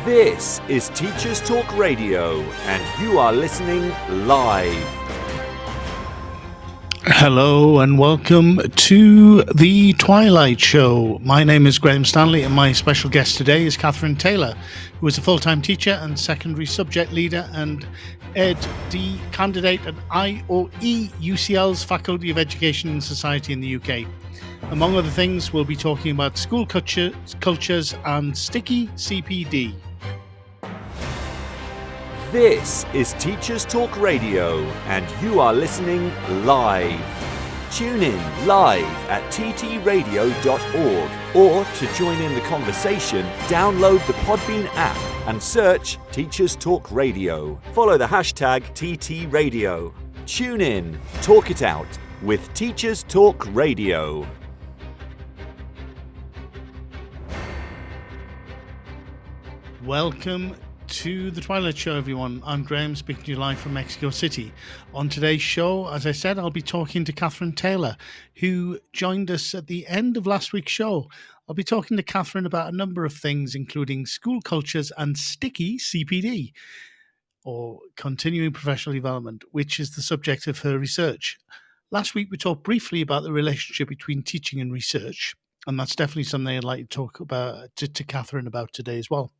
This is Teachers Talk Radio, and you are listening live. Hello and welcome to the Twilight Show. My name is Graham Stanley and my special guest today is Catherine Taylor, who is a full-time teacher and secondary subject leader and Ed.D. candidate at IOE UCL's Faculty of Education and Society in the UK. Among other things, we'll be talking about school cultures and sticky CPD. This is Teachers Talk Radio, and you are listening live. Tune in live at ttradio.org, or to join in the conversation, download the Podbean app and search Teachers Talk Radio. Follow the hashtag TTRadio. Tune in, talk it out with Teachers Talk Radio. Welcome to the Twilight Show, everyone. I'm Graham, speaking to you live from Mexico City. On today's show, as I said, I'll be talking to Catherine Taylor, who joined us at the end of last week's show. I'll be talking to Catherine about a number of things, including school cultures and sticky CPD, or continuing professional development, which is the subject of her research. Last week, we talked briefly about the relationship between teaching and research, and that's definitely something I'd like to talk about to Catherine about today as well.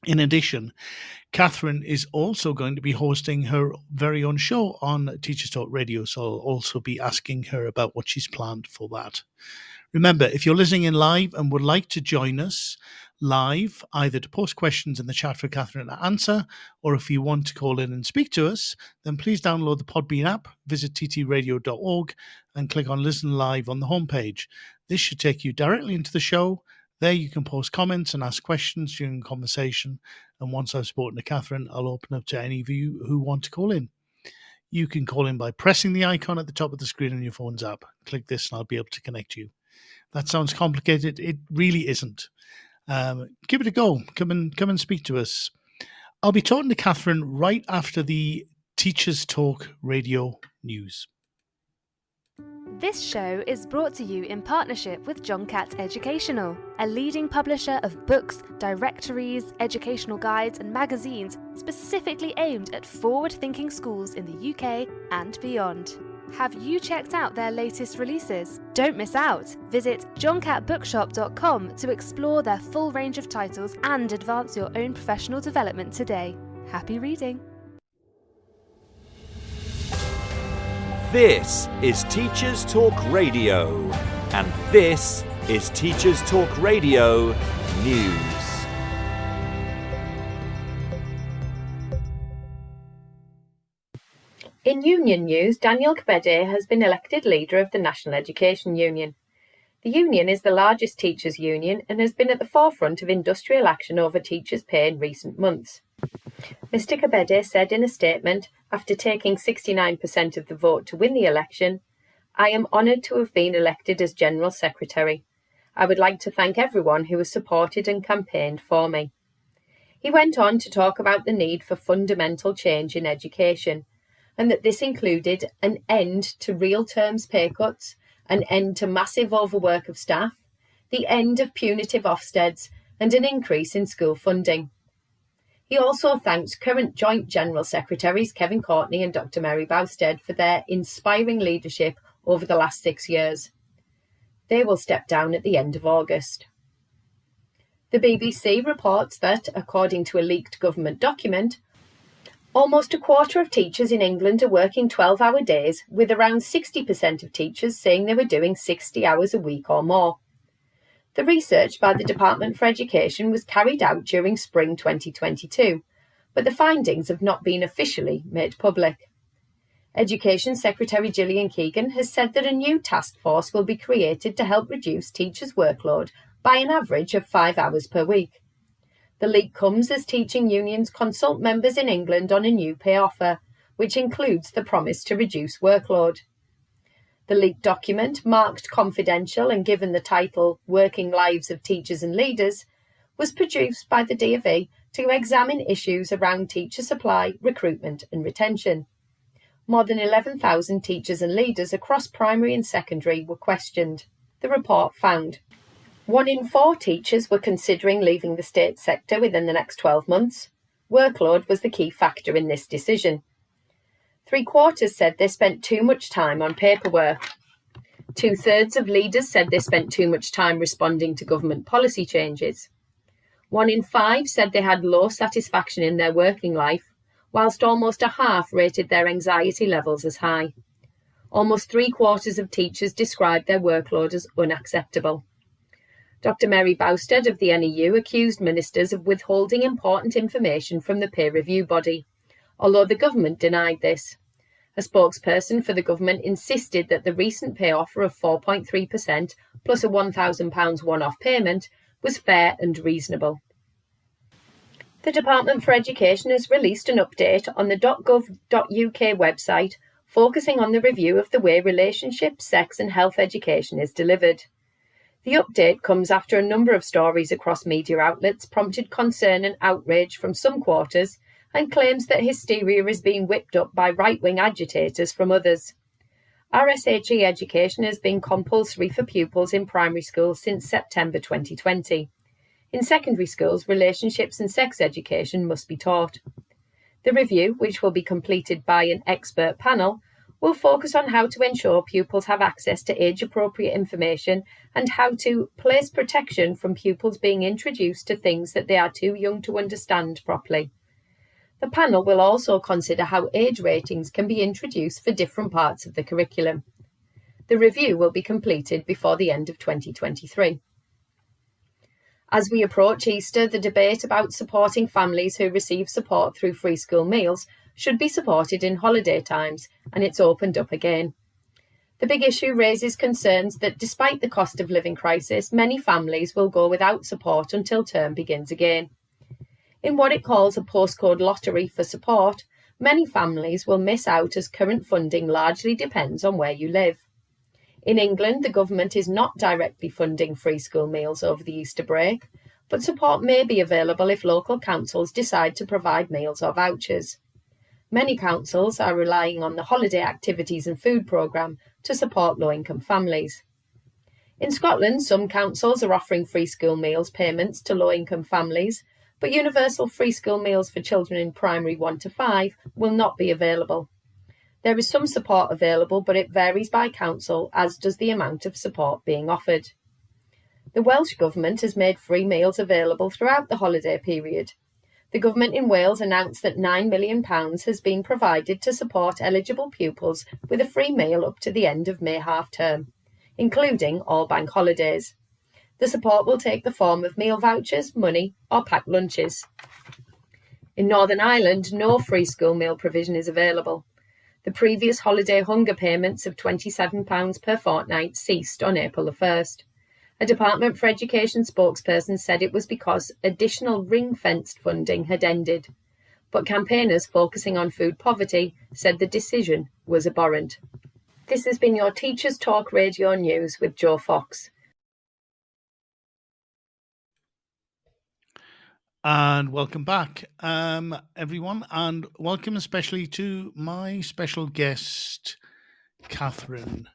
In addition, Catherine is also going to be hosting her very own show on Teachers Talk Radio, so I'll also be asking her about what she's planned for that. Remember, if you're listening in live and would like to join us live, either to post questions in the chat for Catherine to answer, or if you want to call in and speak to us, then please download the Podbean app, visit ttradio.org, and click on Listen Live on the homepage. This should take you directly into the show. There you can post comments and ask questions during the conversation. And once I've spoken to Catherine, I'll open up to any of you who want to call in. You can call in by pressing the icon at the top of the screen on your phone's app. Click this and I'll be able to connect you. That sounds complicated. It really isn't. Give it a go. Come and speak to us. I'll be talking to Catherine right after the Teachers Talk Radio news. This show is brought to you in partnership with John Catt Educational, a leading publisher of books, directories, educational guides and magazines specifically aimed at forward-thinking schools in the UK and beyond. Have you checked out their latest releases? Don't miss out! Visit johncattbookshop.com to explore their full range of titles and advance your own professional development today. Happy reading! This is Teachers Talk Radio, and this is Teachers Talk Radio News. In union news, Daniel Kebede has been elected leader of the National Education Union. The union is the largest teachers' union and has been at the forefront of industrial action over teachers' pay in recent months. Mr. Kebede said in a statement, after taking 69% of the vote to win the election, "I am honoured to have been elected as General Secretary. I would like to thank everyone who has supported and campaigned for me." He went on to talk about the need for fundamental change in education, and that this included an end to real terms pay cuts, an end to massive overwork of staff, the end of punitive Ofsteds, and an increase in school funding. He also thanked current Joint General Secretaries Kevin Courtney and Dr Mary Bousted for their inspiring leadership over the last 6 years. They will step down at the end of August. The BBC reports that, according to a leaked government document, almost a quarter of teachers in England are working 12-hour days, with around 60% of teachers saying they were doing 60 hours a week or more. The research by the Department for Education was carried out during spring 2022, but the findings have not been officially made public. Education Secretary Gillian Keegan has said that a new task force will be created to help reduce teachers' workload by an average of 5 hours per week. The leak comes as teaching unions consult members in England on a new pay offer, which includes the promise to reduce workload. The leaked document, marked confidential and given the title Working Lives of Teachers and Leaders, was produced by the DfE to examine issues around teacher supply, recruitment and retention. More than 11,000 teachers and leaders across primary and secondary were questioned. The report found 1 in 4 teachers were considering leaving the state sector within the next 12 months. Workload was the key factor in this decision. 3/4 said they spent too much time on paperwork. 2/3 of leaders said they spent too much time responding to government policy changes. 1 in 5 said they had low satisfaction in their working life, whilst almost a half rated their anxiety levels as high. Almost 3/4 of teachers described their workload as unacceptable. Dr. Mary Bousted of the NEU accused ministers of withholding important information from the peer review body, although the government denied this. A spokesperson for the government insisted that the recent pay offer of 4.3% plus a £1,000 one-off payment was fair and reasonable. The Department for Education has released an update on the .gov.uk website focusing on the review of the way relationship, sex and health education is delivered. The update comes after a number of stories across media outlets prompted concern and outrage from some quarters and claims that hysteria is being whipped up by right-wing agitators from others. RSHE education has been compulsory for pupils in primary schools since September 2020. In secondary schools, relationships and sex education must be taught. The review, which will be completed by an expert panel, will focus on how to ensure pupils have access to age-appropriate information and how to place protection from pupils being introduced to things that they are too young to understand properly. The panel will also consider how age ratings can be introduced for different parts of the curriculum. The review will be completed before the end of 2023. As we approach Easter, the debate about supporting families who receive support through free school meals should be supported in holiday times, and it's opened up again. The big issue raises concerns that despite the cost of living crisis, many families will go without support until term begins again. In what it calls a postcode lottery for support, many families will miss out as current funding largely depends on where you live. In England, the government is not directly funding free school meals over the Easter break, but support may be available if local councils decide to provide meals or vouchers. Many councils are relying on the holiday activities and food programme to support low-income families. In Scotland, some councils are offering free school meals payments to low-income families, but universal free school meals for children in primary 1 to 5 will not be available. There is some support available, but it varies by council, as does the amount of support being offered. The Welsh Government has made free meals available throughout the holiday period. The government in Wales announced that £9 million has been provided to support eligible pupils with a free meal up to the end of May half-term, including all bank holidays. The support will take the form of meal vouchers, money or packed lunches. In Northern Ireland, no free school meal provision is available. The previous holiday hunger payments of £27 per fortnight ceased on April the 1st. A Department for Education spokesperson said it was because additional ring-fenced funding had ended, but campaigners focusing on food poverty said the decision was abhorrent. This has been your Teachers Talk Radio News with Joe Fox. And welcome back, everyone, and welcome especially to my special guest, Catherine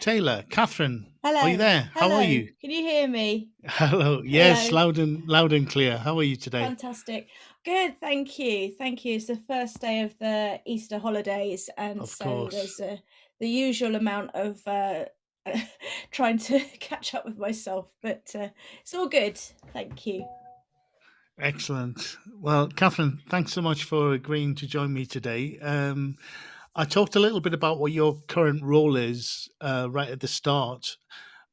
Taylor. Catherine, hello. Are you there? Hello. How are you? Can you hear me? Hello. Yes, Hello. loud and clear. How are you today? Fantastic. Good, thank you. Thank you. It's the first day of the Easter holidays, and Of so course. there's the usual amount of trying to catch up with myself, but it's all good. Thank you. Excellent. Well, Catherine, thanks so much for agreeing to join me today. I talked a little bit about what your current role is right at the start.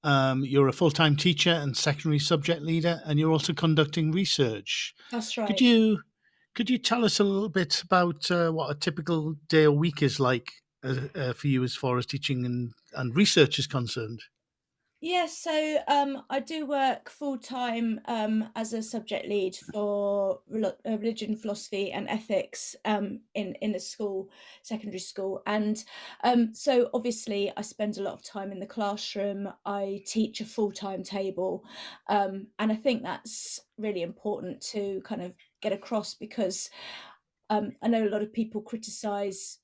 You're a full-time teacher and secondary subject leader, and you're also conducting research. That's right. Could you tell us a little bit about what a typical day or week is like for you as far as teaching and research is concerned? Yes, so I do work full-time as a subject lead for religion, philosophy and ethics in a school, secondary school. And so obviously I spend a lot of time in the classroom. I teach a full-time table. And I think that's really important to kind of get across, because I know a lot of people criticise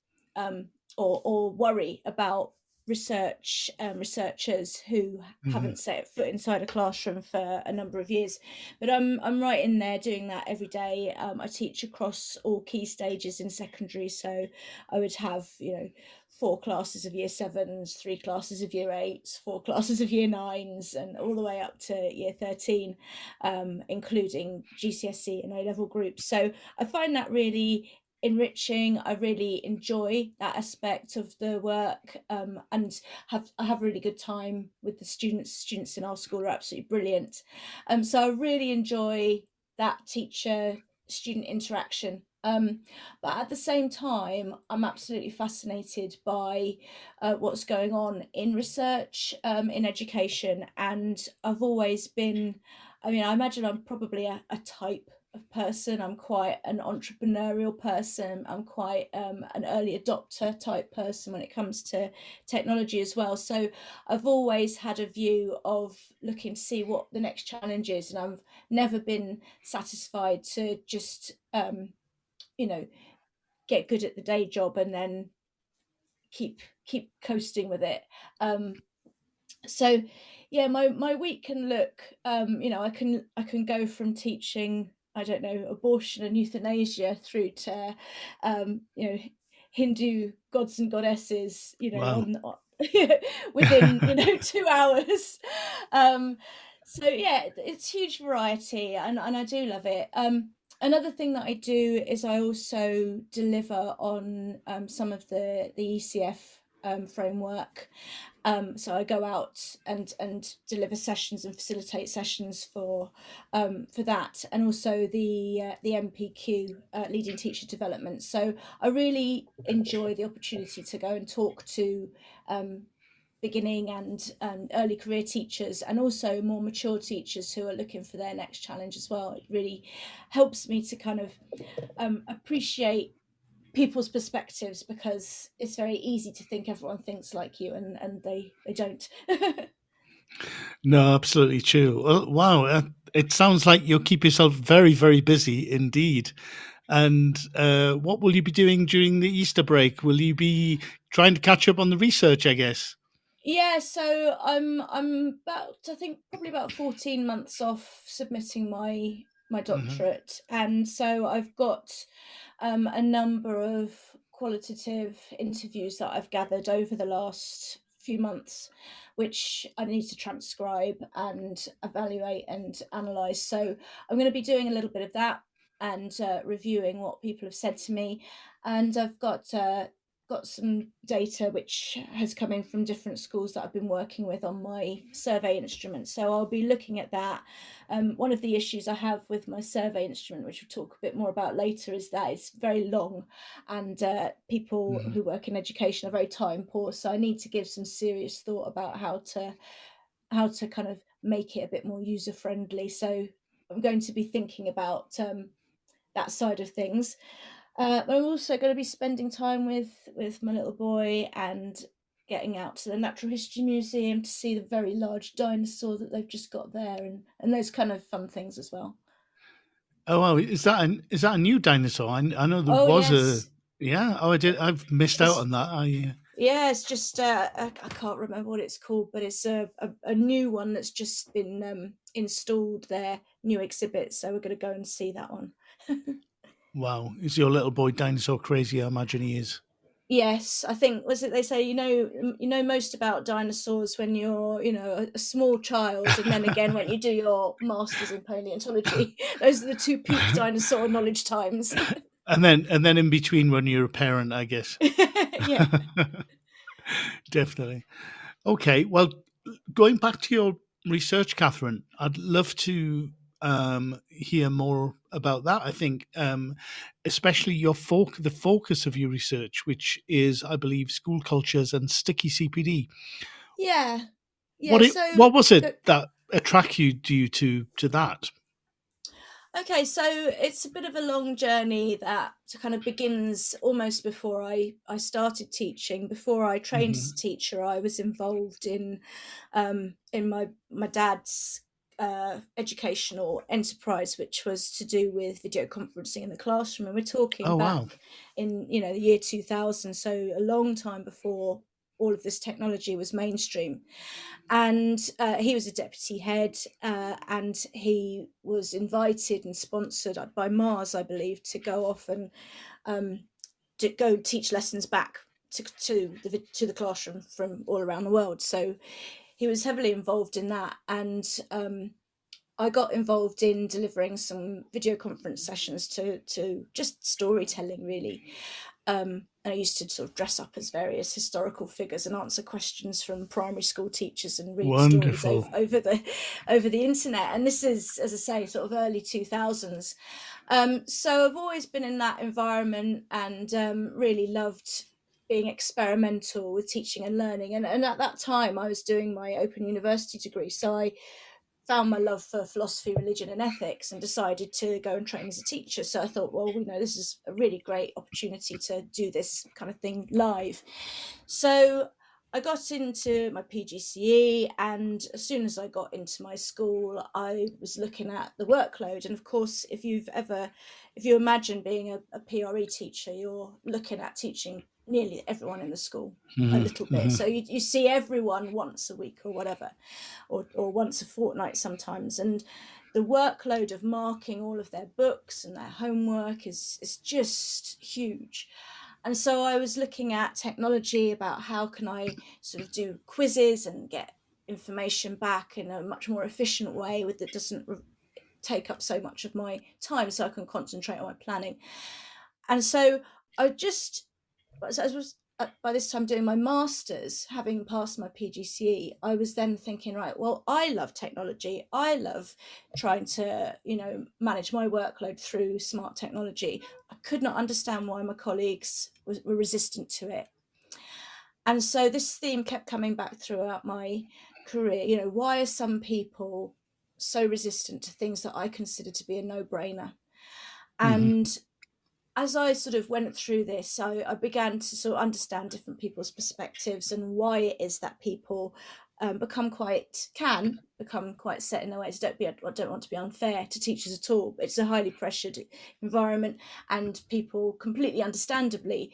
or worry about researchers who Mhm. haven't set foot inside a classroom for a number of years, but I'm right in there doing that every day. I teach across all key stages in secondary, so I would have 4 classes of year sevens, 3 classes of year eights, 4 classes of year nines, and all the way up to year 13, including GCSE and A-level groups. So I find that really enriching. I really enjoy that aspect of the work, and I have a really good time with the students in our school are absolutely brilliant, so I really enjoy that teacher student interaction, but at the same time I'm absolutely fascinated by what's going on in research, in education, and I've always been, I mean, I imagine I'm probably a type of person. I'm quite an entrepreneurial person. I'm quite an early adopter type person when it comes to technology as well. So I've always had a view of looking to see what the next challenge is, and I've never been satisfied to just get good at the day job and then keep coasting with it. So yeah, my week can look, I can go from teaching, I don't know, abortion and euthanasia through to Hindu gods and goddesses, Wow. on within 2 hours. So yeah, it's huge variety, and I do love it. Another thing that I do is I also deliver on some of the ECF framework. So I go out and deliver sessions and facilitate sessions for that, and also the MPQ, leading teacher development. So I really enjoy the opportunity to go and talk to beginning and early career teachers, and also more mature teachers who are looking for their next challenge as well. It really helps me to kind of appreciate people's perspectives, because it's very easy to think everyone thinks like you, and they don't. No, absolutely true. Well, wow, it sounds like you'll keep yourself very, very busy indeed. And what will you be doing during the Easter break? Will you be trying to catch up on the research, I guess? Yeah, so I'm about, I think probably about 14 months off submitting my Hmm. doctorate, and so I've got a number of qualitative interviews that I've gathered over the last few months, which I need to transcribe and evaluate and analyze. So I'm going to be doing a little bit of that, and reviewing what people have said to me, and I've got some data which has come in from different schools that I've been working with on my survey instrument. So I'll be looking at that. One of the issues I have with my survey instrument, which we'll talk a bit more about later, is that it's very long, and people Hmm. who work in education are very time poor. So I need to give some serious thought about how to kind of make it a bit more user friendly. So I'm going to be thinking about that side of things. But I'm also going to be spending time with my little boy, and getting out to the Natural History Museum to see the very large dinosaur that they've just got there, and those kind of fun things as well. Oh, wow. Is that a new dinosaur? I know there Oh was a. yes, Yeah. Oh, I did. I've missed out it's on that. yeah, it's just I can't remember what it's called, but it's a new one that's just been installed there, new exhibit. So we're going to go and see that one. Wow. Is your little boy dinosaur crazy? I imagine he is. Yes, I think, was it, they say, you know most about dinosaurs when you're, a small child, and then again when you do your masters in paleontology. Those are the two peak dinosaur knowledge times. And then in between when you're a parent, I guess. Yeah. Definitely. Okay. Well, going back to your research, Catherine, I'd love to hear more about that. I think, especially the focus of your research, which is, I believe, school cultures and sticky CPD. Yeah. What Yeah. it So what was it that attracted you to that? okay, so it's a bit of a long journey that kind of begins almost before I started teaching. Before I trained as a Hmm. teacher, I was involved in my dad's educational enterprise, which was to do with video conferencing in the classroom. And we're talking Oh, wow. back in the year 2000, so a long time before all of this technology was mainstream. And he was a deputy head, and he was invited and sponsored by Mars, I believe, to go off and to go teach lessons back to the classroom from all around the world. So he was heavily involved in that, and I got involved in delivering some video conference sessions to just storytelling, really. And I used to sort of dress up as various historical figures and answer questions from primary school teachers and read Wonderful. stories over the internet. And this is, as I say, sort of early 2000s. So I've always been in that environment and really loved being experimental with teaching and learning. And at that time, I was doing my Open University degree. So I found my love for philosophy, religion, and ethics, and decided to go and train as a teacher. So I thought, well, this is a really great opportunity to do this kind of thing live. So I got into my PGCE, and as soon as I got into my school, I was looking at the workload. And of course, if you imagine being a PRE teacher, you're looking at teaching nearly everyone in the school a little bit. So you see everyone once a week or whatever, or once a fortnight sometimes. And the workload of marking all of their books and their homework is just huge. And so I was looking at technology about how can I sort of do quizzes and get information back in a much more efficient way that doesn't take up so much of my time, so I can concentrate on my planning. And so I was by this time doing my master's, having passed my PGCE, I was then thinking, right, well, I love technology. I love trying to, manage my workload through smart technology. I could not understand why my colleagues were resistant to it. And so this theme kept coming back throughout my career. Why are some people so resistant to things that I consider to be a no-brainer? And as I sort of went through this, I began to sort of understand different people's perspectives and why it is that people become quite set in their ways. I don't want to be unfair to teachers at all. It's a highly pressured environment, and people completely understandably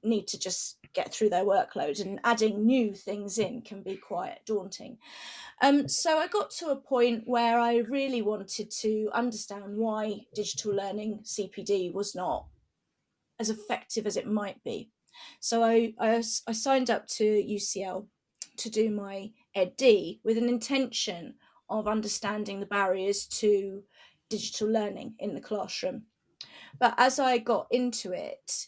need to just get through their workload, and adding new things in can be quite daunting. So I got to a point where I really wanted to understand why digital learning, CPD, was not as effective as it might be. So I signed up to UCL to do my EdD with an intention of understanding the barriers to digital learning in the classroom. But as I got into it,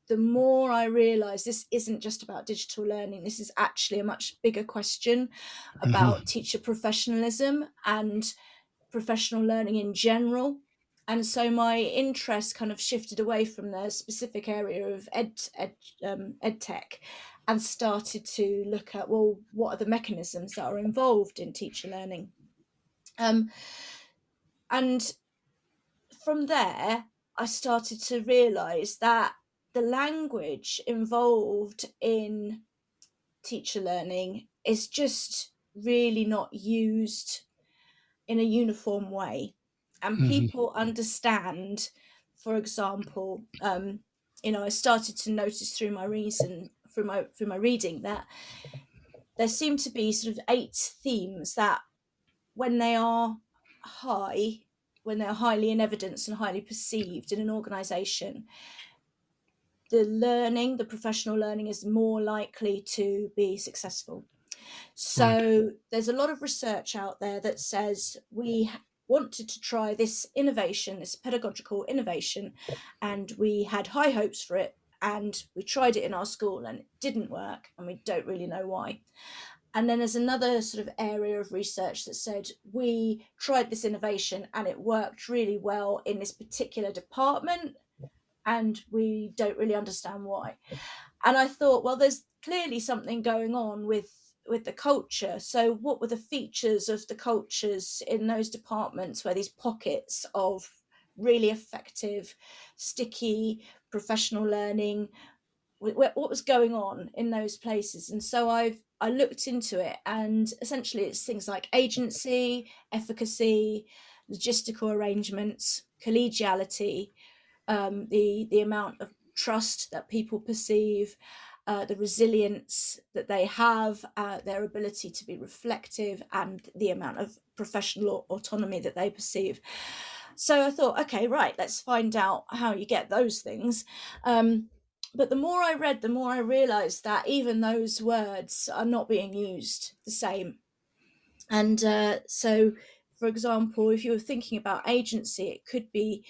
the more I realised this isn't just about digital learning. This is actually a much bigger question about teacher professionalism and professional learning in general. And so my interest kind of shifted away from the specific area of ed tech, and started to look at, well, what are the mechanisms that are involved in teacher learning? And from there, I started to realise that the language involved in teacher learning is just really not used in a uniform way. And people understand, for example, I started to notice through my reading that there seem to be sort of 8 themes that when they are highly in evidence and highly perceived in an organisation, the professional learning is more likely to be successful. So there's a lot of research out there that says we wanted to try this innovation, this pedagogical innovation, and we had high hopes for it, and we tried it in our school and it didn't work, and we don't really know why. And then there's another sort of area of research that said we tried this innovation and it worked really well in this particular department, and we don't really understand why. And I thought, well, there's clearly something going on with the culture. So what were the features of the cultures in those departments where these pockets of really effective, sticky, professional learning, what was going on in those places? And so I looked into it, and essentially it's things like agency, efficacy, logistical arrangements, collegiality, the amount of trust that people perceive, the resilience that they have, their ability to be reflective, and the amount of professional autonomy that they perceive. So I thought, okay, right, let's find out how you get those things. But the more I read, the more I realized that even those words are not being used the same. And so, for example, if you were thinking about agency, it could be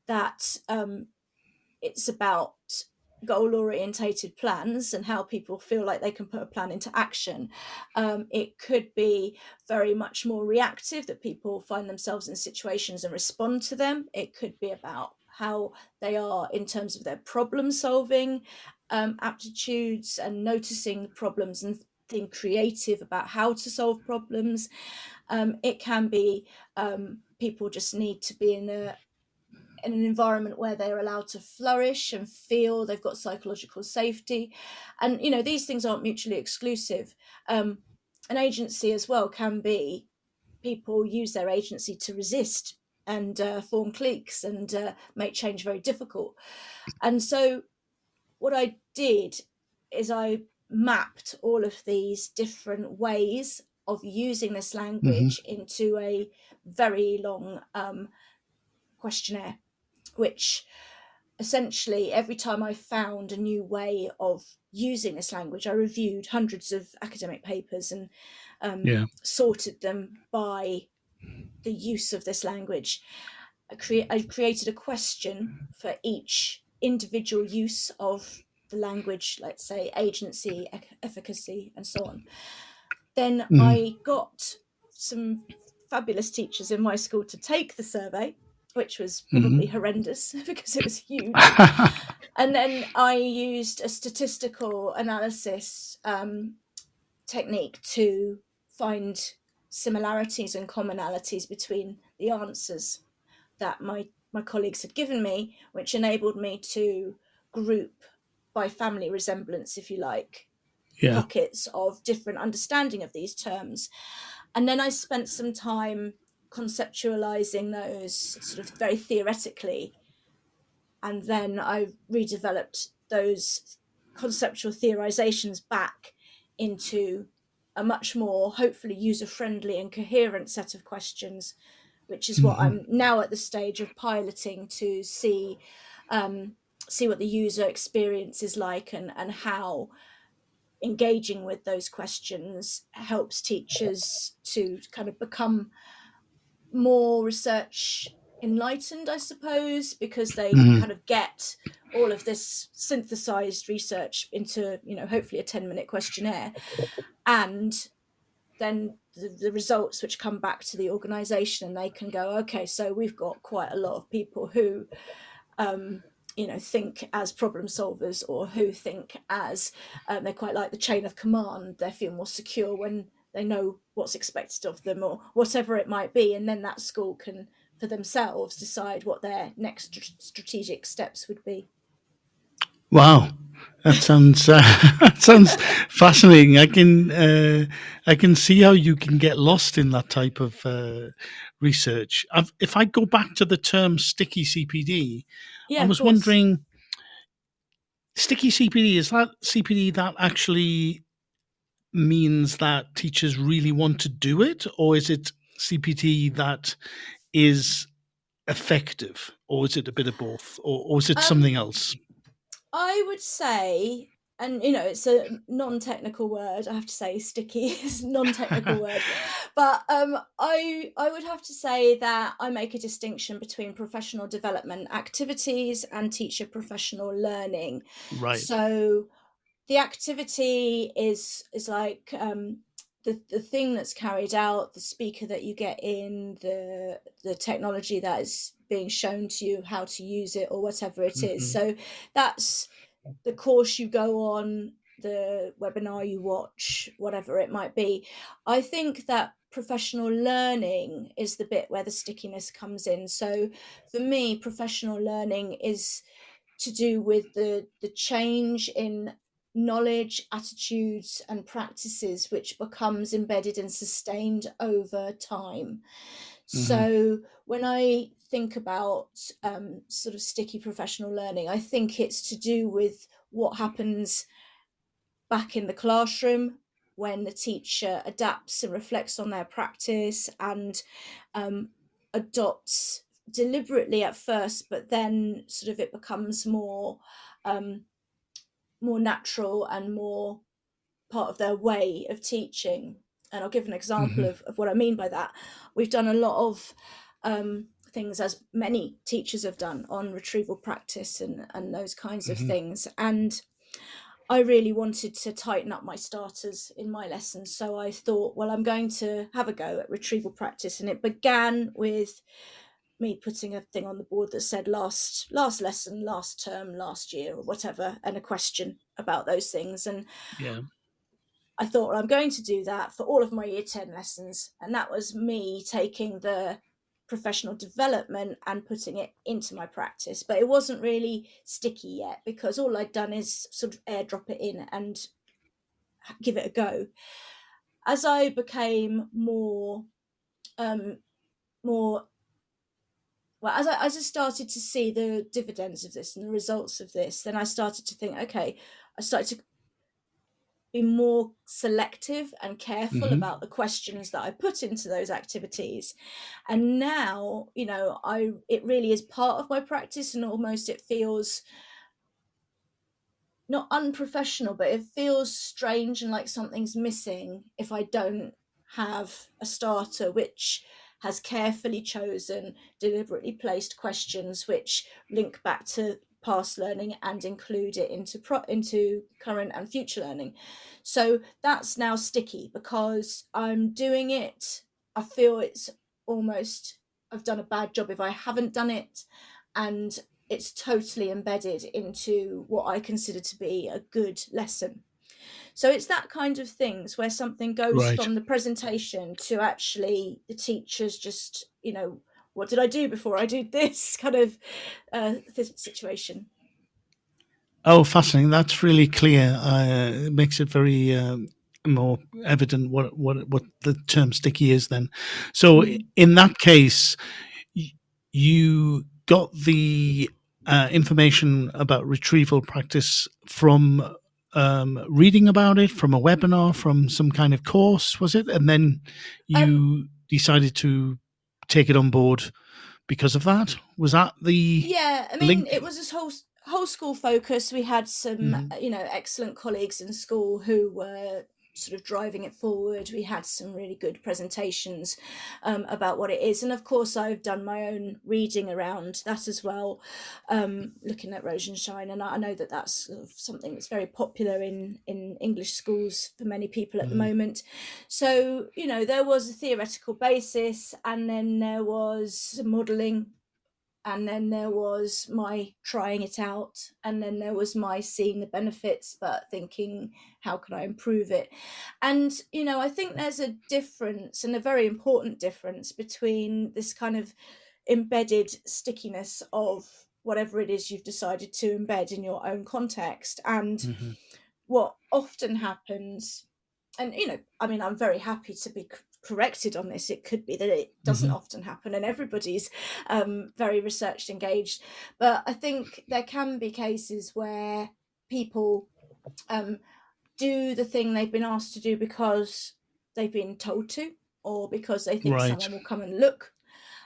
that it's about goal orientated plans and how people feel like they can put a plan into action. It could be very much more reactive, that people find themselves in situations and respond to them. It could be about how they are in terms of their problem solving aptitudes and noticing problems and being creative about how to solve problems. It can be people just need to be in an environment where they're allowed to flourish and feel they've got psychological safety. And, you know, these things aren't mutually exclusive. An agency as well can be people use their agency to resist and form cliques and make change very difficult. And so what I did is I mapped all of these different ways of using this language into a very long questionnaire, which essentially every time I found a new way of using this language, I reviewed hundreds of academic papers and sorted them by the use of this language. I created a question for each individual use of the language, let's say agency, efficacy, and so on. Then I got some fabulous teachers in my school to take the survey, which was probably horrendous because it was huge. And then I used a statistical analysis technique to find similarities and commonalities between the answers that my colleagues had given me, which enabled me to group by family resemblance, if you like, pockets of different understanding of these terms. And then I spent some time conceptualizing those sort of very theoretically. And then I redeveloped those conceptual theorizations back into a much more hopefully user-friendly and coherent set of questions, which is what I'm now at the stage of piloting to see what the user experience is like and how engaging with those questions helps teachers to kind of become more research enlightened, I suppose, because they kind of get all of this synthesized research into, you know, hopefully a 10-minute questionnaire, and then the results which come back to the organization, and they can go, okay, so we've got quite a lot of people who you know, think as problem solvers, or who think as they quite like the chain of command. They feel more secure when they know what's expected of them, or whatever it might be. And then that school can, for themselves, decide what their next strategic steps would be. Wow, that sounds that sounds fascinating. I can see how you can get lost in that type of research. If I go back to the term sticky CPD, I was wondering, sticky CPD, is that CPD that actually means that teachers really want to do it, or is it CPD that is effective, or is it a bit of both, or is it something else? I would say, and you know, it's a non-technical word, I have to say, sticky is a non-technical word, but I would have to say that I make a distinction between professional development activities and teacher professional learning. Right. So the activity is like the thing that's carried out, the speaker that you get in, the technology that is being shown to you, how to use it, or whatever it is. So that's the course you go on, the webinar you watch, whatever it might be. I think that professional learning is the bit where the stickiness comes in. So for me, professional learning is to do with the change in knowledge, attitudes, and practices which becomes embedded and sustained over time. So when I think about sort of sticky professional learning, I think it's to do with what happens back in the classroom, when the teacher adapts and reflects on their practice and adopts deliberately at first, but then sort of it becomes more natural and more part of their way of teaching. And I'll give an example of what I mean by that. We've done a lot of things, as many teachers have done, on retrieval practice and those kinds of things. And I really wanted to tighten up my starters in my lessons. So I thought, well, I'm going to have a go at retrieval practice. And it began with me putting a thing on the board that said last lesson, last term, last year, or whatever, and a question about those things. And I thought, well, I'm going to do that for all of my year 10 lessons. And that was me taking the professional development and putting it into my practice. But it wasn't really sticky yet, because all I'd done is sort of airdrop it in and give it a go. As I became as I started to see the dividends of this and the results of this, then I started to think, okay, I started to be more selective and careful about the questions that I put into those activities. And now, it really is part of my practice, and almost it feels not unprofessional, but it feels strange and like something's missing if I don't have a starter which has carefully chosen, deliberately placed questions which link back to past learning and include it into current and future learning. So that's now sticky, because I'm doing it. I feel it's almost, I've done a bad job if I haven't done it, and it's totally embedded into what I consider to be a good lesson. So it's that kind of things where something goes from the presentation to actually the teachers just, what did I do before I did this kind of situation. Oh, fascinating. That's really clear. It makes it very more evident what the term sticky is then. So in that case, you got the information about retrieval practice from reading about it, from a webinar, from some kind of course, was it? And then you decided to take it on board because of that? Was that the link? It was this whole school focus. We had some excellent colleagues in school who were sort of driving it forward. We had some really good presentations about what it is, and of course I've done my own reading around that as well, looking at Rosenshine, and I know that that's sort of something that's very popular in English schools for many people at the moment. So there was a theoretical basis, and then there was modelling, and then there was my trying it out, and then there was my seeing the benefits but thinking, how can I improve it? And I think there's a difference, and a very important difference, between this kind of embedded stickiness of whatever it is you've decided to embed in your own context, and what often happens. And I'm very happy to be corrected on this. It could be that it doesn't often happen, and everybody's very research engaged, but I think there can be cases where people do the thing they've been asked to do because they've been told to, or because they think someone will come and look,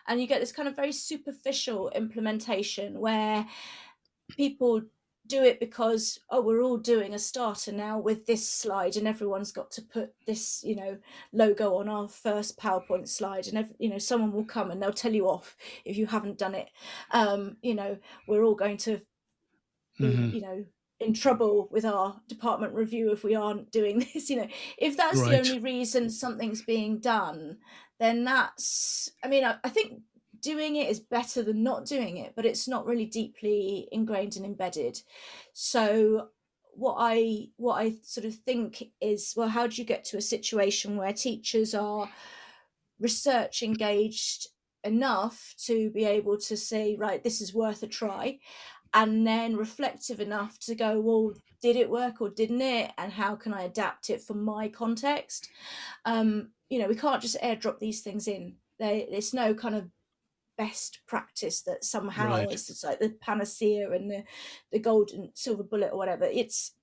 and you get this kind of very superficial implementation where people do it because, we're all doing a starter now with this slide, and everyone's got to put this logo on our first PowerPoint slide, and someone will come and they'll tell you off if you haven't done it. We're all going to be in trouble with our department review if we aren't doing this. If that's the only reason something's being done, then that's, I think doing it is better than not doing it, but it's not really deeply ingrained and embedded. So what I sort of think is, well, how do you get to a situation where teachers are research engaged enough to be able to say, right, this is worth a try, and then reflective enough to go, well, did it work or didn't it, and how can I adapt it for my context? We can't just airdrop these things in. There's no kind of best practice that somehow is like the panacea and the golden silver bullet or whatever. It's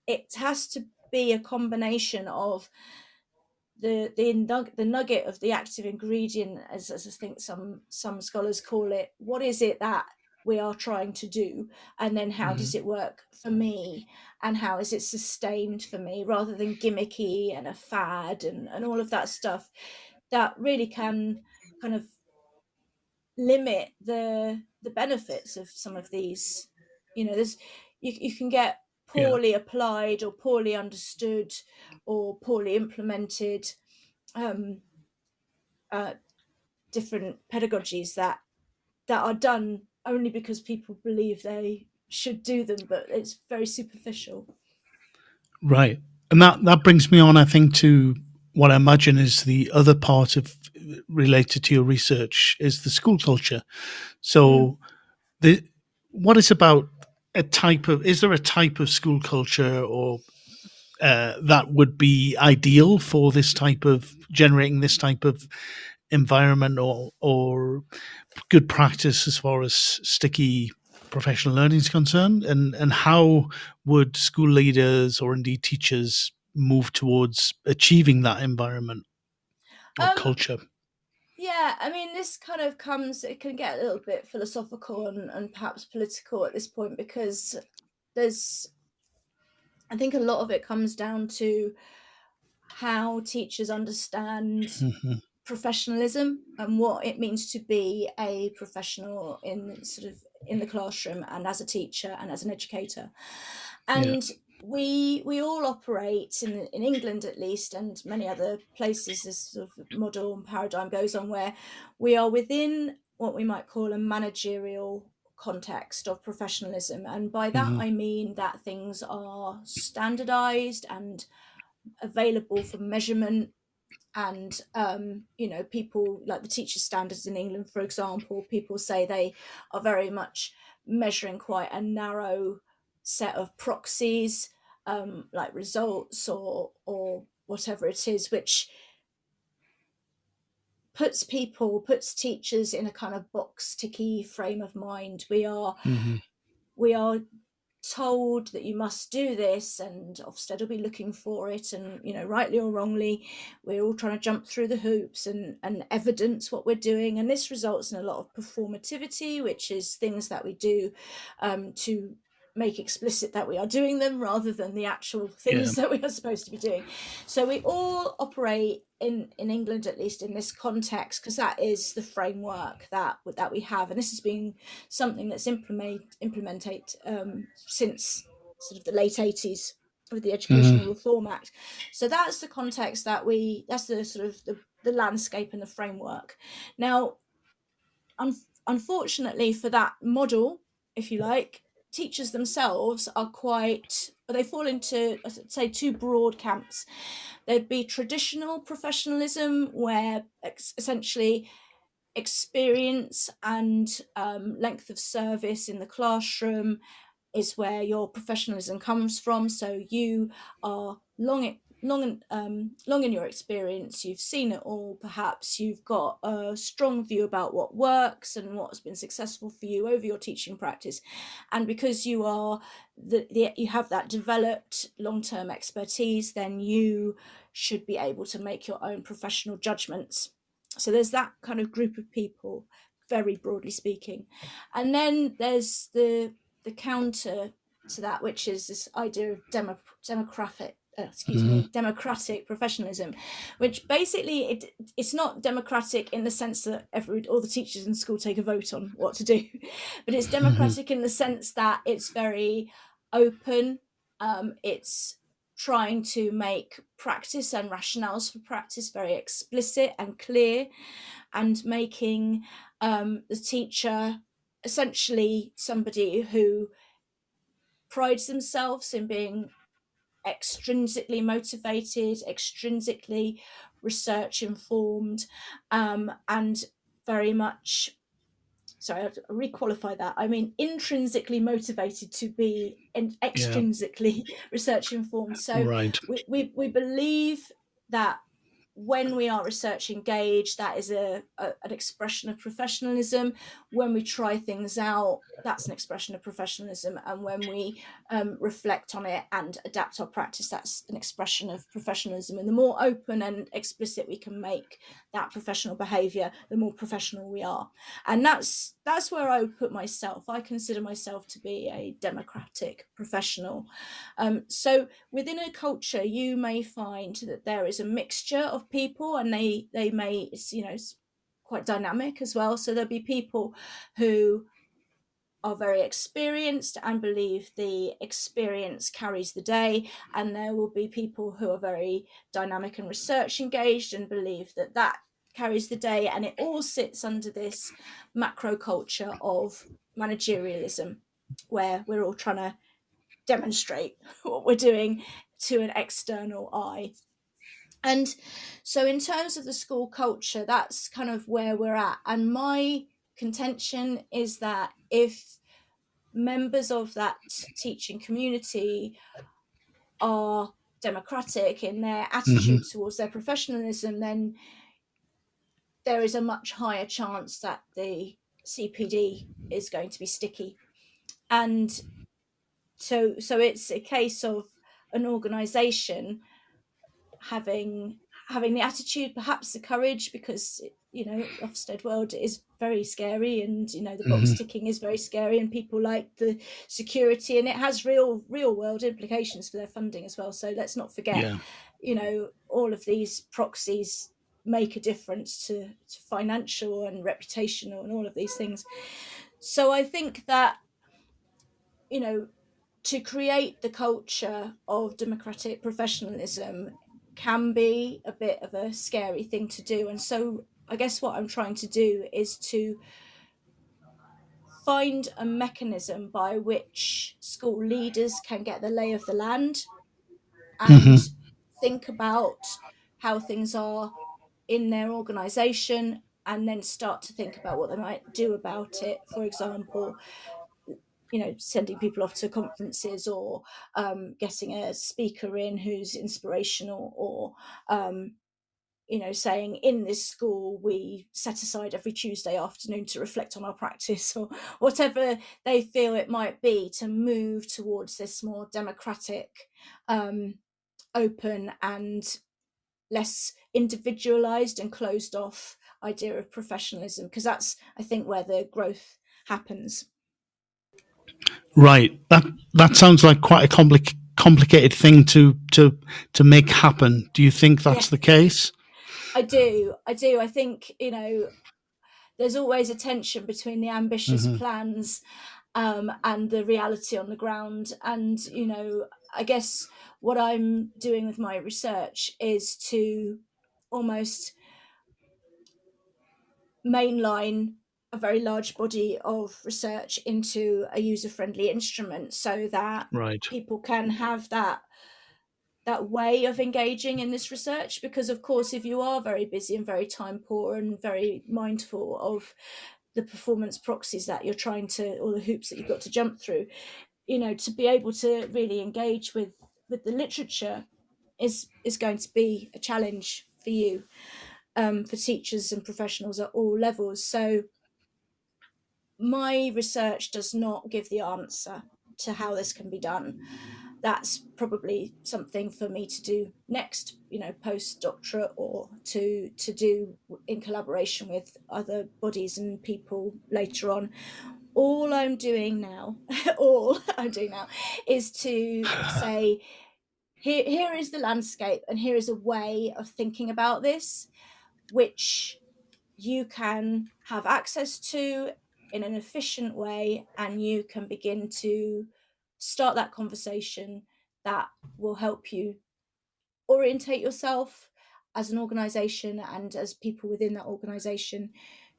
it has to be a combination of the nugget of the active ingredient, as I think some scholars call it. What is it that we are trying to do, and then how does it work for me, and how is it sustained for me, rather than gimmicky and a fad and all of that stuff that really can kind of limit the benefits of some of these. There's you can get poorly applied or poorly understood or poorly implemented different pedagogies that are done only because people believe they should do them, but it's very superficial. Right. And that brings me on, I think, to what I imagine is the other part of related to your research is the school culture. So what is about is there a type of school culture or that would be ideal for this type of generating this type of environment or good practice as far as sticky professional learning is concerned, and how would school leaders or indeed teachers move towards achieving that environment or culture? Yeah, I mean, this kind of it can get a little bit philosophical and perhaps political at this point, because I think a lot of it comes down to how teachers understand professionalism and what it means to be a professional in the classroom and as a teacher and as an educator. And we all operate in England, at least, and many other places, this sort of model and paradigm goes on, where we are within what we might call a managerial context of professionalism. And by that I mean that things are standardized and available for measurement. And people, like the teacher standards in England, for example, people say they are very much measuring quite a narrow set of proxies, like results or whatever it is, which puts teachers in a kind of box ticky frame of mind. We are told that you must do this, and Ofsted will be looking for it, and rightly or wrongly we're all trying to jump through the hoops and evidence what we're doing, and this results in a lot of performativity, which is things that we do to make explicit that we are doing them rather than the actual things that we are supposed to be doing. So we all operate in England, at least in this context, because that is the framework that we have, and this has been something that's implemented since sort of the late 80s with the Educational Reform Act. So that's the context that's the sort of the landscape and the framework. Now, unfortunately for that model, if you like, teachers themselves they fall into, I'd say, two broad camps. There'd be traditional professionalism, where essentially experience and length of service in the classroom is where your professionalism comes from. So you are long in your experience, you've seen it all, perhaps you've got a strong view about what works and what's been successful for you over your teaching practice, and because you are you have that developed long-term expertise, then you should be able to make your own professional judgments. So there's that kind of group of people, very broadly speaking. And then there's the counter to that, which is this idea of democratic professionalism, which basically it's not democratic in the sense that all the teachers in school take a vote on what to do, but it's democratic in the sense that it's very open. It's trying to make practice and rationales for practice very explicit and clear, and making the teacher essentially somebody who prides themselves in being extrinsically motivated, extrinsically research informed, and very much, sorry, I'll requalify that. I mean, intrinsically motivated to be extrinsically research informed. So we believe that when we are research engaged, that is an expression of professionalism. When we try things out, that's an expression of professionalism. And when we reflect on it and adapt our practice, that's an expression of professionalism. And the more open and explicit we can make that professional behaviour, the more professional we are. And that's where I would put myself. I consider myself to be a democratic professional. So within a culture, you may find that there is a mixture of people, and they may, it's quite dynamic as well. So there'll be people who are very experienced and believe the experience carries the day, and there will be people who are very dynamic and research engaged and believe that carries the day, and it all sits under this macro culture of managerialism, where we're all trying to demonstrate what we're doing to an external eye. And so in terms of the school culture, that's kind of where we're at. And my contention is that if members of that teaching community are democratic in their attitude towards their professionalism, then there is a much higher chance that the CPD is going to be sticky. And so it's a case of an organisation having the attitude, perhaps the courage, because Ofsted world is very scary, and the box ticking is very scary, and people like the security, and it has real world implications for their funding as well. So let's not forget, all of these proxies make a difference to financial and reputational and all of these things. So I think that to create the culture of democratic professionalism can be a bit of a scary thing to do. And so I guess what I'm trying to do is to find a mechanism by which school leaders can get the lay of the land and think about how things are in their organisation, and then start to think about what they might do about it. For example, sending people off to conferences, or getting a speaker in who's inspirational, or saying in this school we set aside every Tuesday afternoon to reflect on our practice, or whatever they feel it might be, to move towards this more democratic, open and less individualized and closed off idea of professionalism, because that's, I think, where the growth happens. Right. That sounds like quite a complicated thing to make happen. Do you think that's the case? I do. I think, there's always a tension between the ambitious plans and the reality on the ground. And, I guess what I'm doing with my research is to almost mainline a very large body of research into a user-friendly instrument, so that people can have that way of engaging in this research. Because of course, if you are very busy and very time poor and very mindful of the performance proxies that you're trying to, or the hoops that you've got to jump through, to be able to really engage with the literature is going to be a challenge for you, for teachers and professionals at all levels. So my research does not give the answer to how this can be done. That's probably something for me to do next, postdoctorate, or to do in collaboration with other bodies and people later on. All I'm doing now is to say, here is the landscape, and here is a way of thinking about this, which you can have access to in an efficient way, and you can begin to start that conversation that will help you orientate yourself as an organisation and as people within that organisation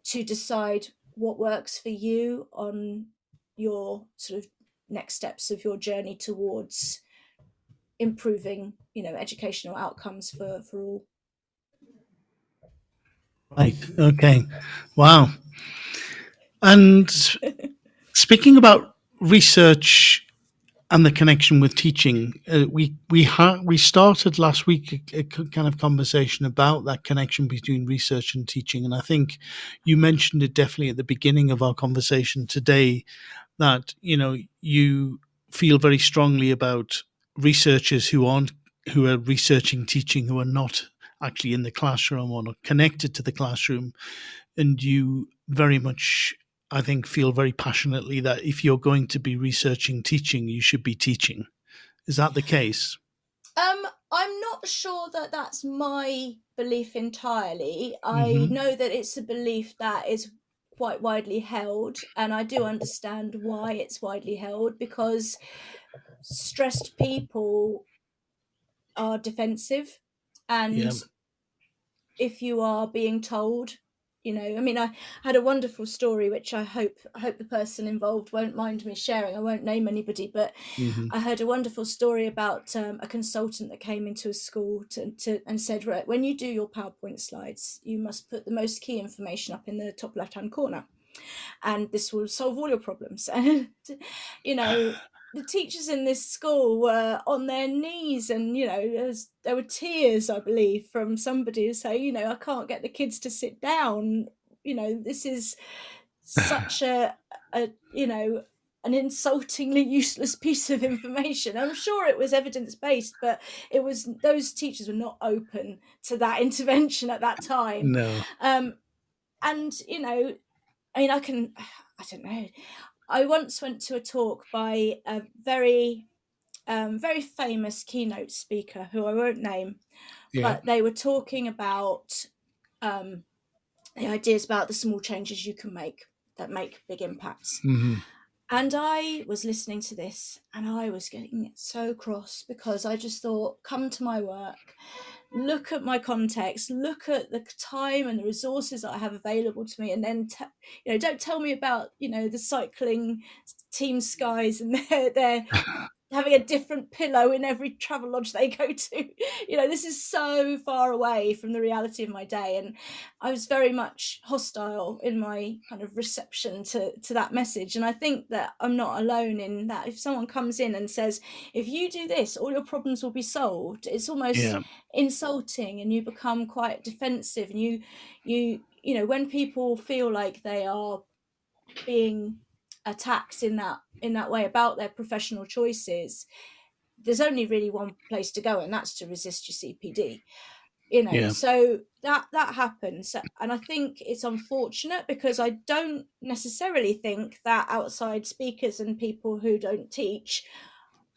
to decide what works for you on your sort of next steps of your journey towards improving, educational outcomes for all. Right. Okay. Wow. And speaking about research and the connection with teaching. We started last week a kind of conversation about that connection between research and teaching, and I think you mentioned it definitely at the beginning of our conversation today, that you feel very strongly about researchers who are researching teaching, who are not actually in the classroom or not connected to the classroom, and you very much, I think, feel very passionately that if you're going to be researching teaching, you should be teaching. Is that the case? I'm not sure that that's my belief entirely. I Mm-hmm. know that it's a belief that is quite widely held, and I do understand why it's widely held, because stressed people are defensive, Yeah. and if you are being told, I mean, I had a wonderful story which I hope the person involved won't mind me sharing. I won't name anybody, but Mm-hmm. I heard a wonderful story about a consultant that came into a school and said, right, when you do your PowerPoint slides, you must put the most key information up in the top left-hand corner, and this will solve all your problems. And the teachers in this school were on their knees, and there were tears, I believe, from somebody to say, I can't get the kids to sit down. This is such an insultingly useless piece of information. I'm sure it was evidence-based, but those teachers were not open to that intervention at that time. No. And I mean, I don't know. I once went to a talk by a very famous keynote speaker who I won't name, Yeah. but they were talking about the ideas about the small changes you can make that make big impacts. Mm-hmm. And I was listening to this and I was getting so cross, because I just thought, come to my work, look at my context, look at the time and the resources that I have available to me, and then don't tell me about the cycling team Skies and they're having a different pillow in every travel lodge they go to. This is so far away from the reality of my day, and I was very much hostile in my kind of reception to that message. And I think that I'm not alone in that. If someone comes in and says, if you do this, all your problems will be solved, it's almost insulting, and you become quite defensive, and you when people feel like they are being attacked in that way about their professional choices, there's only really one place to go, and that's to resist your CPD. So that happens, and I think it's unfortunate, because I don't necessarily think that outside speakers and people who don't teach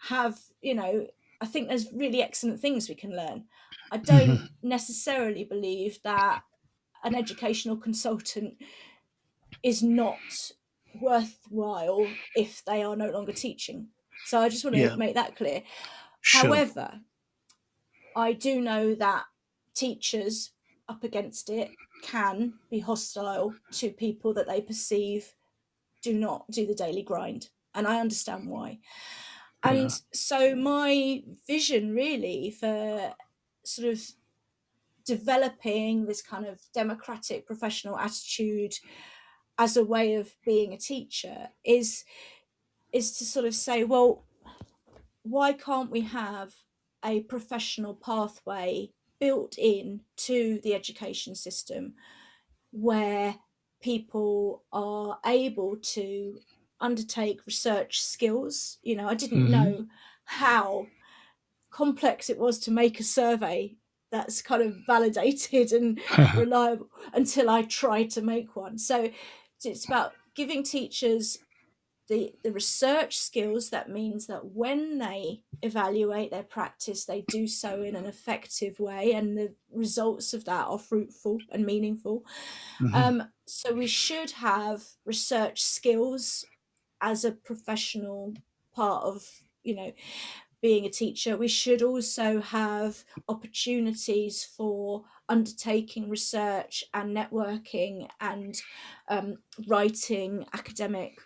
have, I think there's really excellent things we can learn. I don't necessarily believe that an educational consultant is not worthwhile if they are no longer teaching. So I just want to make that clear. Sure. However, I do know that teachers up against it can be hostile to people that they perceive do not do the daily grind, and I understand why. And so my vision really for sort of developing this kind of democratic professional attitude as a way of being a teacher is to sort of say, well, why can't we have a professional pathway built in to the education system where people are able to undertake research skills? I didn't know how complex it was to make a survey that's kind of validated and reliable until I tried to make one. So it's about giving teachers the research skills. That means that when they evaluate their practice, they do so in an effective way, and the results of that are fruitful and meaningful. So we should have research skills as a professional part of being a teacher. We should also have opportunities for undertaking research and networking and writing academic,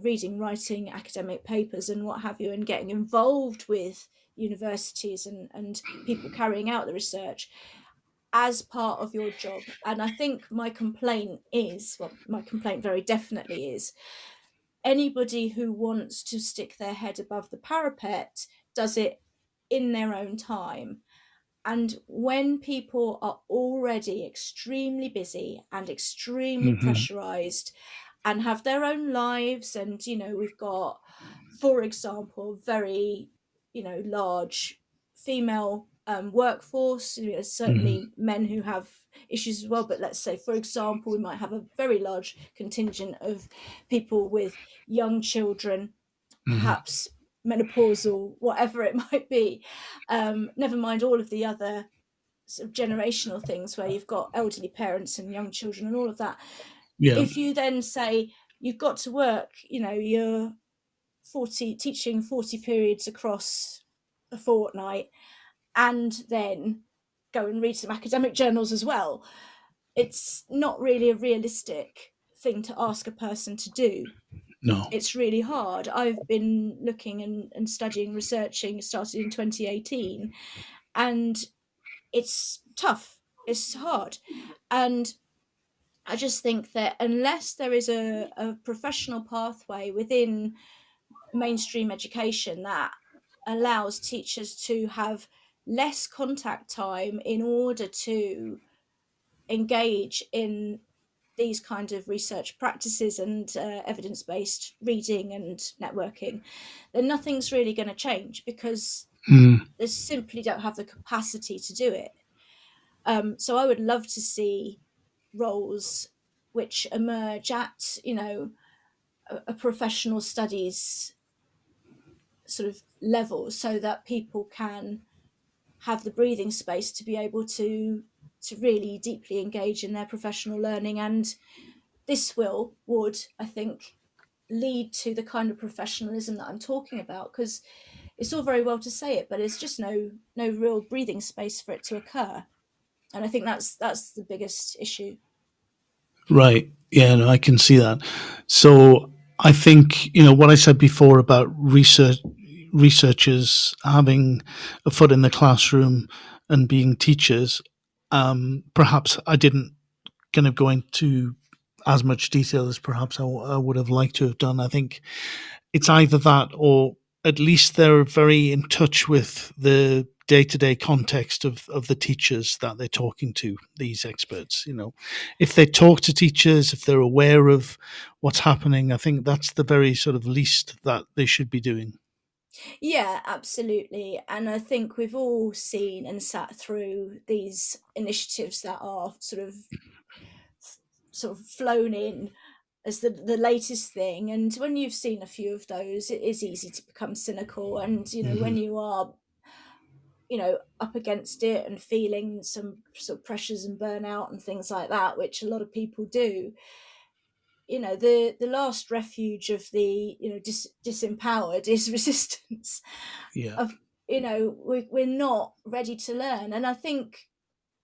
reading, writing academic papers and what have you, and getting involved with universities and people carrying out the research as part of your job. And I think my complaint very definitely is, anybody who wants to stick their head above the parapet does it in their own time. And when people are already extremely busy and extremely pressurized and have their own lives, and, we've got, for example, very, large female workforce, certainly men who have issues as well. But let's say, for example, we might have a very large contingent of people with young children, perhaps menopausal, whatever it might be. Never mind all of the other sort of generational things where you've got elderly parents and young children and all of that. Yeah. If you then say you've got to work, you're teaching 40 periods across a fortnight, and then go and read some academic journals as well, it's not really a realistic thing to ask a person to do. No. It's really hard. I've been looking and studying, researching, started in 2018, and it's tough. It's hard. And I just think that unless there is a professional pathway within mainstream education that allows teachers to have less contact time in order to engage in these kind of research practices and evidence-based reading and networking, then nothing's really going to change, because they simply don't have the capacity to do it. So I would love to see roles which emerge at, a professional studies sort of level, so that people can have the breathing space to be able to really deeply engage in their professional learning. And this would, I think, lead to the kind of professionalism that I'm talking about, because it's all very well to say it, but it's just no real breathing space for it to occur. And I think that's the biggest issue. Right. Yeah, no, I can see that. So I think, what I said before about researchers having a foot in the classroom and being teachers, perhaps I didn't kind of go into as much detail as perhaps I would have liked to have done. I think it's either that, or at least they're very in touch with the day-to-day context of the teachers that they're talking to, these experts. If they talk to teachers, if they're aware of what's happening, I think that's the very sort of least that they should be doing. Yeah, absolutely. And I think we've all seen and sat through these initiatives that are sort of flown in as the latest thing. And when you've seen a few of those, it is easy to become cynical. And, when you are, up against it and feeling some sort of pressures and burnout and things like that, which a lot of people do, the last refuge of the, disempowered is resistance. Yeah. We're not ready to learn. And I think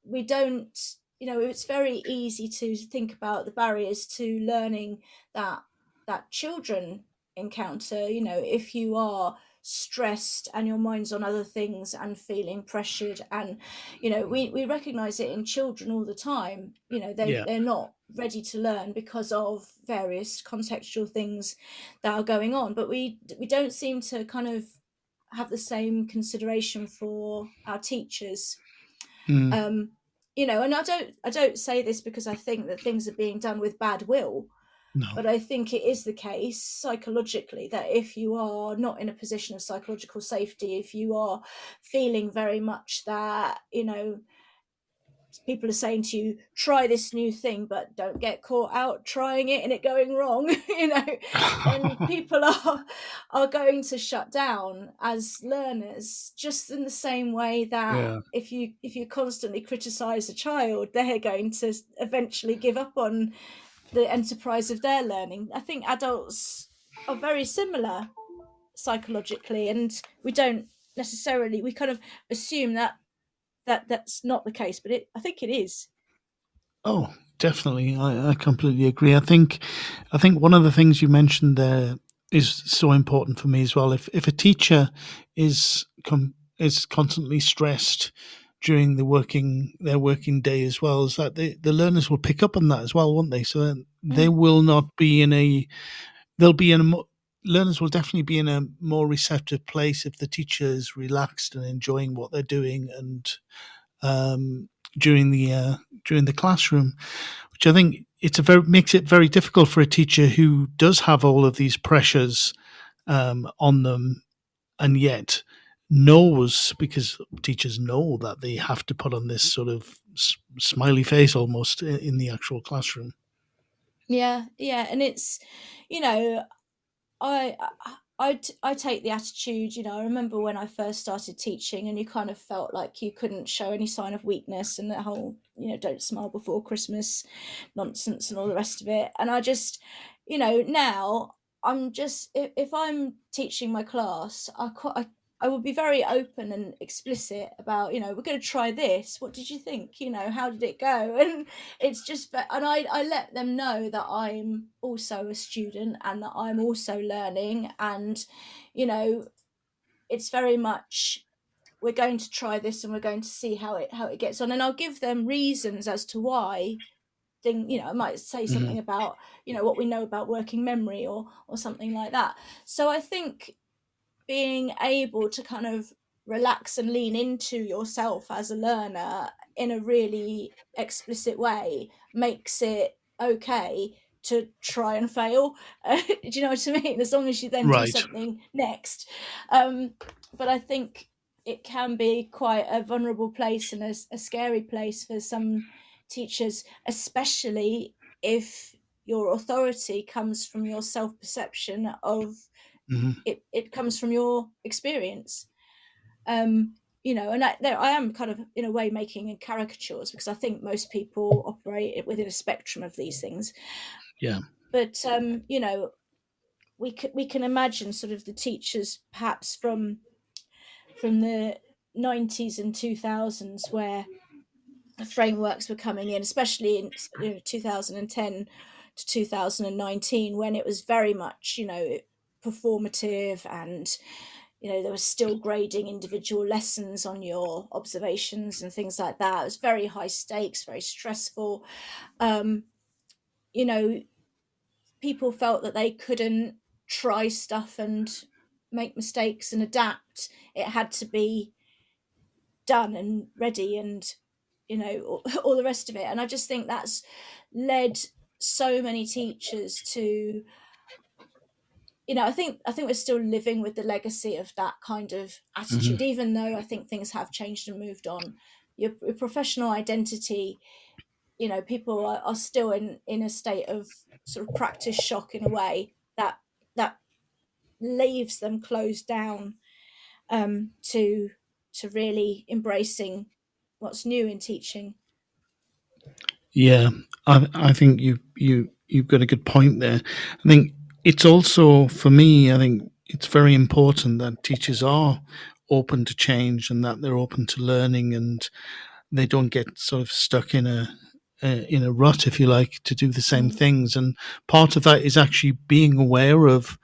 we don't, it's very easy to think about the barriers to learning that children encounter. If you are stressed and your mind's on other things and feeling pressured, and we recognize it in children all the time. They're not ready to learn because of various contextual things that are going on, but we don't seem to kind of have the same consideration for our teachers. And I don't say this because I think that things are being done with bad will. No. But I think it is the case psychologically that if you are not in a position of psychological safety, if you are feeling very much that, people are saying to you, try this new thing, but don't get caught out trying it and it going wrong, then people are going to shut down as learners, just in the same way that if you constantly criticize a child, they're going to eventually give up on the enterprise of their learning. I think adults are very similar psychologically, and we don't necessarily, we kind of assume that's not the case, but I think it is. Oh, definitely. I completely agree. I think one of the things you mentioned there is so important for me as well. If a teacher is constantly stressed during their working day as well, is that the learners will pick up on that as well, won't they? So they will not be in a they'll be in a learners will definitely be in a more receptive place if the teacher is relaxed and enjoying what they're doing, and um, during the classroom, which I think makes it very difficult for a teacher who does have all of these pressures on them, and yet knows, because teachers know that they have to put on this sort of smiley face almost in the actual classroom. Yeah, yeah, and it's, you know, I I take the attitude, I remember when I first started teaching and you kind of felt like you couldn't show any sign of weakness, and the whole, don't smile before Christmas nonsense and all the rest of it. And I just, now I'm just, if I'm teaching my class, I would be very open and explicit about, we're going to try this. What did you think? How did it go? And it's just, and I let them know that I'm also a student and that I'm also learning, and it's very much, we're going to try this and we're going to see how it gets on, and I'll give them reasons as to why. I might say something about what we know about working memory or something like that. So I think being able to kind of relax and lean into yourself as a learner in a really explicit way makes it okay to try and fail. Do you know what I mean? As long as you then do Right. something next. But I think it can be quite a vulnerable place and a scary place for some teachers, especially if your authority comes from your self-perception of it comes from your experience. And I am kind of in a way making caricatures, because I think most people operate within a spectrum of these things. Yeah. But we can imagine sort of the teachers perhaps from the 90s and 2000s, where the frameworks were coming in, especially in 2010 to 2019, when it was very much performative, and there was still grading individual lessons on your observations and things like that. It was very high stakes, very stressful. People felt that they couldn't try stuff and make mistakes and adapt. It had to be done and ready, and all the rest of it. And I just think that's led so many teachers to, I think we're still living with the legacy of that kind of attitude, even though I think things have changed and moved on. Your professional identity, people are still in a state of sort of practice shock, in a way that leaves them closed down to really embracing what's new in teaching. Yeah, I think you've got a good point there. I think it's also, for me, I think it's very important that teachers are open to change and that they're open to learning, and they don't get sort of stuck in a rut, if you like, to do the same things. And part of that is actually being aware of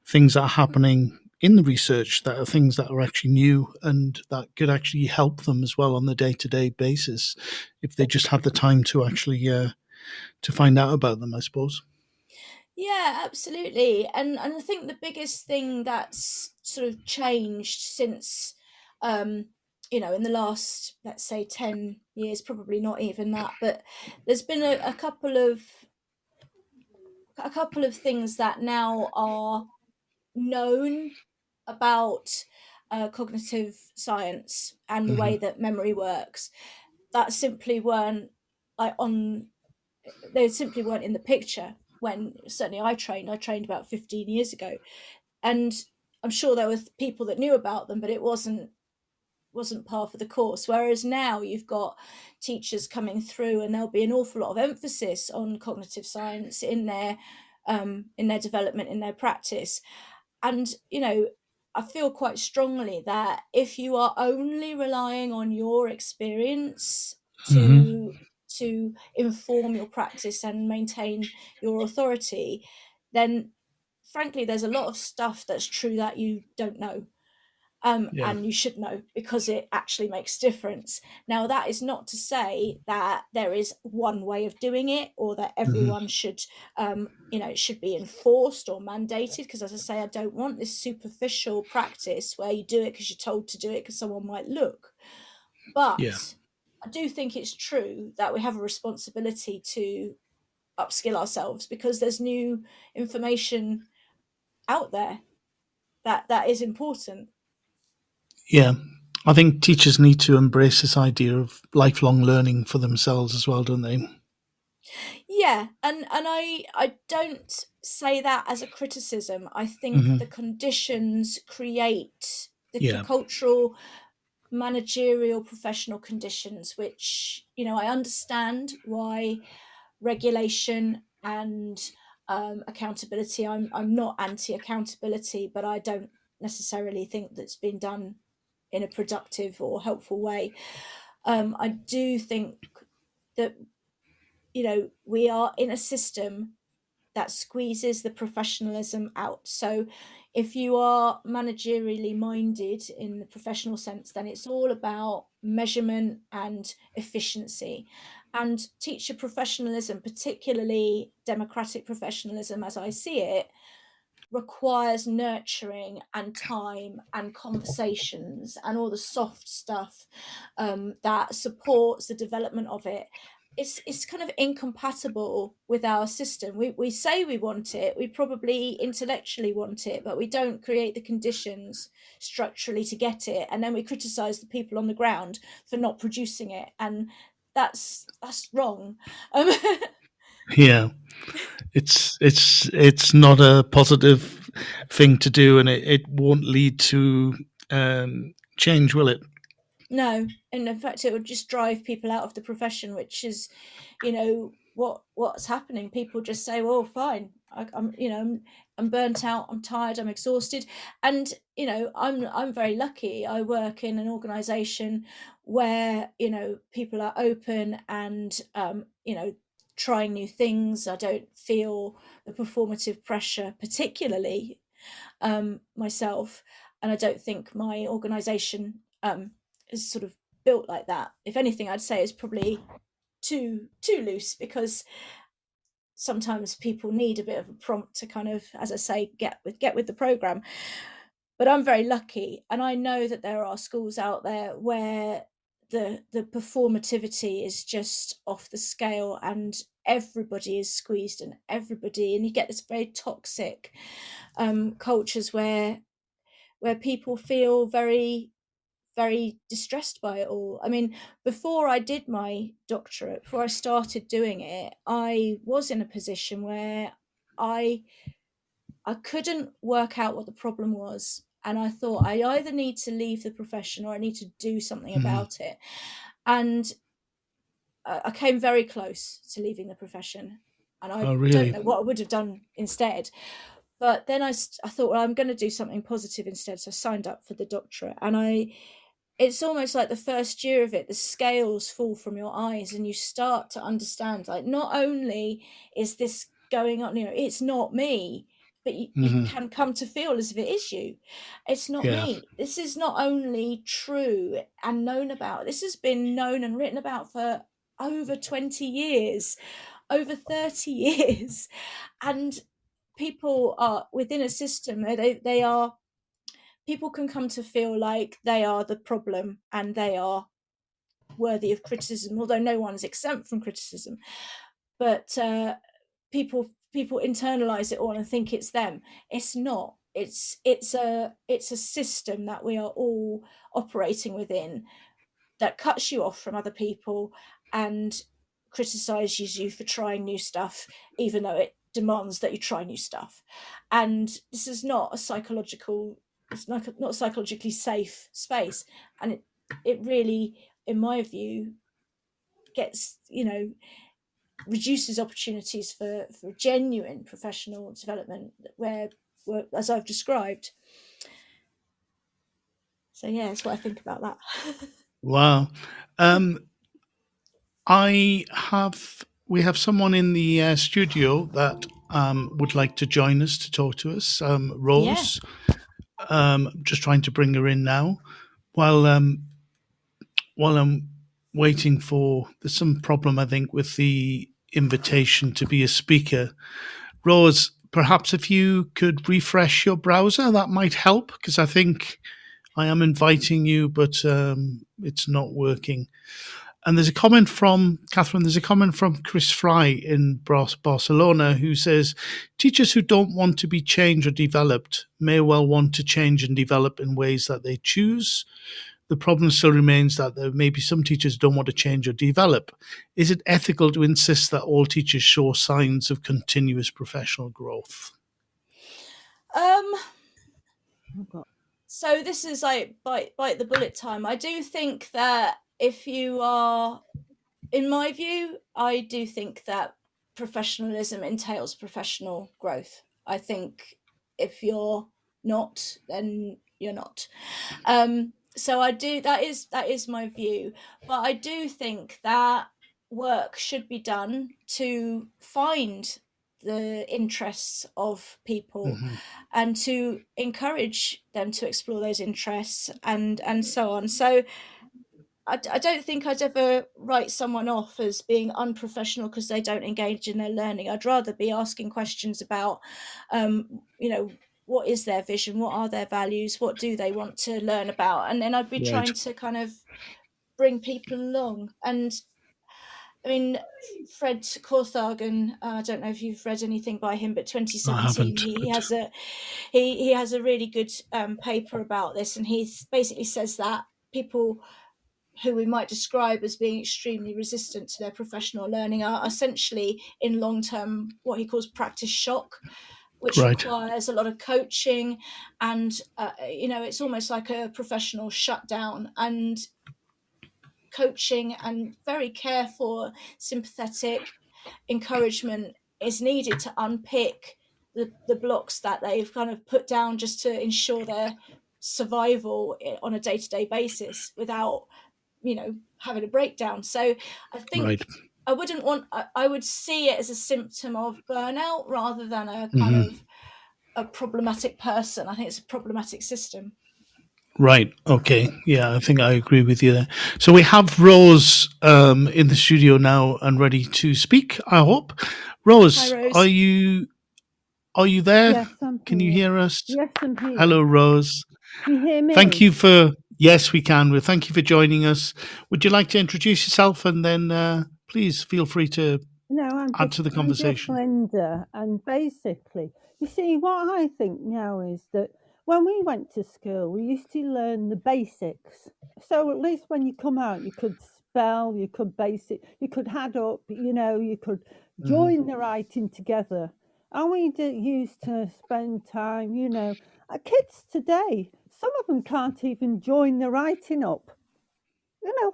things that are happening in the research, that are things that are actually new and that could actually help them as well on the day-to-day basis, if they just have the time to actually to find out about them, I suppose. Yeah, absolutely. And I think the biggest thing that's sort of changed since in the last, let's say, 10 years, probably not even that, but there's been a couple of things that now are known about cognitive science and the way that memory works, that simply weren't like they simply weren't in the picture when certainly I trained about 15 years ago. And I'm sure there were people that knew about them, but it wasn't par for the course. Whereas now you've got teachers coming through, and there'll be an awful lot of emphasis on cognitive science in their development, in their practice. And I feel quite strongly that if you are only relying on your experience to inform your practice and maintain your authority, then frankly there's a lot of stuff that's true that you don't know. and you should know because it actually makes a difference. Now, that is not to say that there is one way of doing it or that everyone should, it should be enforced or mandated. Because, as I say, I don't want this superficial practice where you do it because you're told to do it because someone might look. But I do think it's true that we have a responsibility to upskill ourselves because there's new information out there that is important. Yeah. I think teachers need to embrace this idea of lifelong learning for themselves as well, don't they? Yeah, and I don't say that as a criticism. I think the conditions create the cultural, managerial, professional conditions, which, I understand why regulation and accountability. I'm not anti-accountability, but I don't necessarily think that's been done in a productive or helpful way. I do think that we are in a system that squeezes the professionalism out. So if you are managerially minded in the professional sense, then it's all about measurement and efficiency. And teacher professionalism, particularly democratic professionalism as I see it, requires nurturing and time and conversations and all the soft stuff that supports the development of it. It's kind of incompatible with our system. We say we want it, we probably intellectually want it, but we don't create the conditions structurally to get it, and then we criticize the people on the ground for not producing it, and that's wrong. Yeah, it's not a positive thing to do, and it won't lead to change, will it? No, and in fact, it would just drive people out of the profession, which is, what's happening. People just say, "Well, fine, I'm burnt out, I'm tired, I'm exhausted," and I'm very lucky. I work in an organisation where people are open and trying new things. I don't feel the performative pressure, particularly myself, and I don't think my organisation is sort of built like that. If anything, I'd say it's probably too loose, because sometimes people need a bit of a prompt to kind of, as I say, get with the program. But I'm very lucky, and I know that there are schools out there where the performativity is just off the scale and everybody is squeezed and you get this very toxic cultures where people feel very, very distressed by it all. I mean, before I did my doctorate, before I started doing it, I was in a position where I couldn't work out what the problem was. And I thought I either need to leave the profession or I need to do something about it. And I came very close to leaving the profession. And I don't know what I would have done instead. But then I thought, well, I'm going to do something positive instead. So I signed up for the doctorate. And it's almost like the first year of it, the scales fall from your eyes and you start to understand, like, not only is this going on, it's not me, but you can come to feel as if it is you. It's not me. This is not only true and known about. This has been known and written about for over 20 years, over 30 years. And people are within a system that they are, people can come to feel like they are the problem and they are worthy of criticism, although no one's exempt from criticism. But people internalize it all and think it's them. It's not. It's a system that we are all operating within that cuts you off from other people and criticizes you for trying new stuff, even though it demands that you try new stuff. And this is not a psychological, it's not a psychologically safe space. And it really, in my view, gets, reduces opportunities for genuine professional development where, as I've described. So yeah, that's what I think about that. Wow. We have someone in the studio that would like to join us to talk to us. Rose, Just trying to bring her in now. While I'm waiting there's some problem, I think, with the invitation to be a speaker. Rose, perhaps if you could refresh your browser, that might help, because I think I am inviting you, but it's not working. And there's a comment from Catherine. There's a comment from Chris Fry in Barcelona, who says, teachers who don't want to be changed or developed may well want to change and develop in ways that they choose. The problem still remains that there may be some teachers who don't want to change or develop. Is it ethical to insist that all teachers show signs of continuous professional growth? So this is like bite the bullet time. I do think that if you are, in my view, I do think that professionalism entails professional growth. I think if you're not, then you're not. So I do, that is my view. But I do think that work should be done to find the interests of people and to encourage them to explore those interests and so on. So I don't think I'd ever write someone off as being unprofessional because they don't engage in their learning. I'd rather be asking questions about, what is their vision? What are their values? What do they want to learn about? And then I'd be trying to kind of bring people along. And I mean, Fred Korthagen, I don't know if you've read anything by him, but 2017, he has a really good paper about this. And he basically says that people who we might describe as being extremely resistant to their professional learning are essentially in long-term, what he calls practice shock, which requires a lot of coaching. And, it's almost like a professional shutdown, and coaching and very careful, sympathetic encouragement is needed to unpick the blocks that they've kind of put down just to ensure their survival on a day-to-day basis without having a breakdown. So I think I would see it as a symptom of burnout rather than a kind of a problematic person. I think it's a problematic system. Right. Okay. Yeah, I think I agree with you there. So we have Rose in the studio now and ready to speak, I hope. Rose, Hi, Rose. Are you there? Yes, I'm Can you hear us? Yes, I'm here. Hello, Rose. Can you hear me? Thank you yes, we can. Well, thank you for joining us. Would you like to introduce yourself, and then please feel free to add to the conversation? I'm just Linda, and basically, you see, what I think now is that when we went to school, we used to learn the basics. So at least when you come out, you could spell, you could you could add up, you could join the writing together. And we used to spend time, kids today, some of them can't even join the writing up.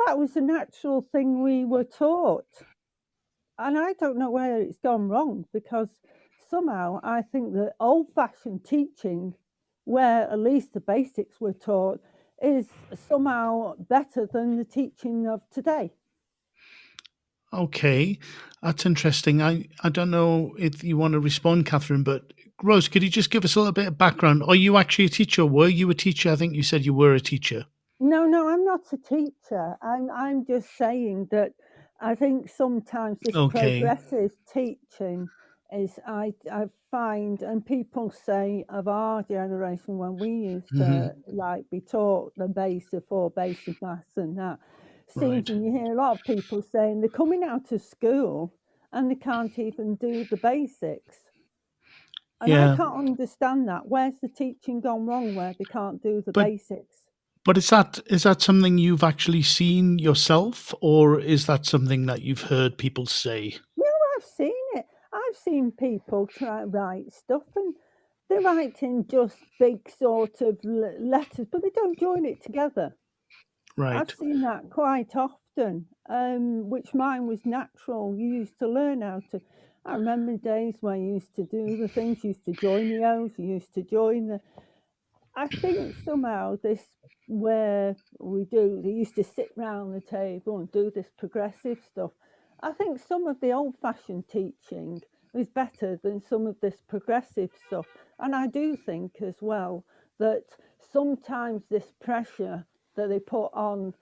That was a natural thing we were taught. And I don't know where it's gone wrong, because somehow I think that old-fashioned teaching, where at least the basics were taught, is somehow better than the teaching of today. Okay, that's interesting. I don't know if you want to respond, Catherine, but Rose, could you just give us a little bit of background? Are you actually a teacher? Were you a teacher? I think you said you were a teacher. No, I'm not a teacher. I'm just saying that I think sometimes this progressive teaching is, I find, and people say of our generation when we used to be taught the four basic maths and that. And you hear a lot of people saying they're coming out of school and they can't even do the basics. And I can't understand that. Where's the teaching gone wrong where they can't do the basics? But is that something you've actually seen yourself, or is that something that you've heard people say? No, I've seen it. I've seen people try to write stuff and they're writing just big sort of letters, but they don't join it together. Right. I've seen that quite often, which mine was natural. You used to learn how to. I remember days when you used to do the things, you used to join the O's, you used to join the. I think somehow this, where they used to sit round the table and do this progressive stuff. I think some of the old-fashioned teaching is better than some of this progressive stuff. And I do think as well that sometimes this pressure that they put on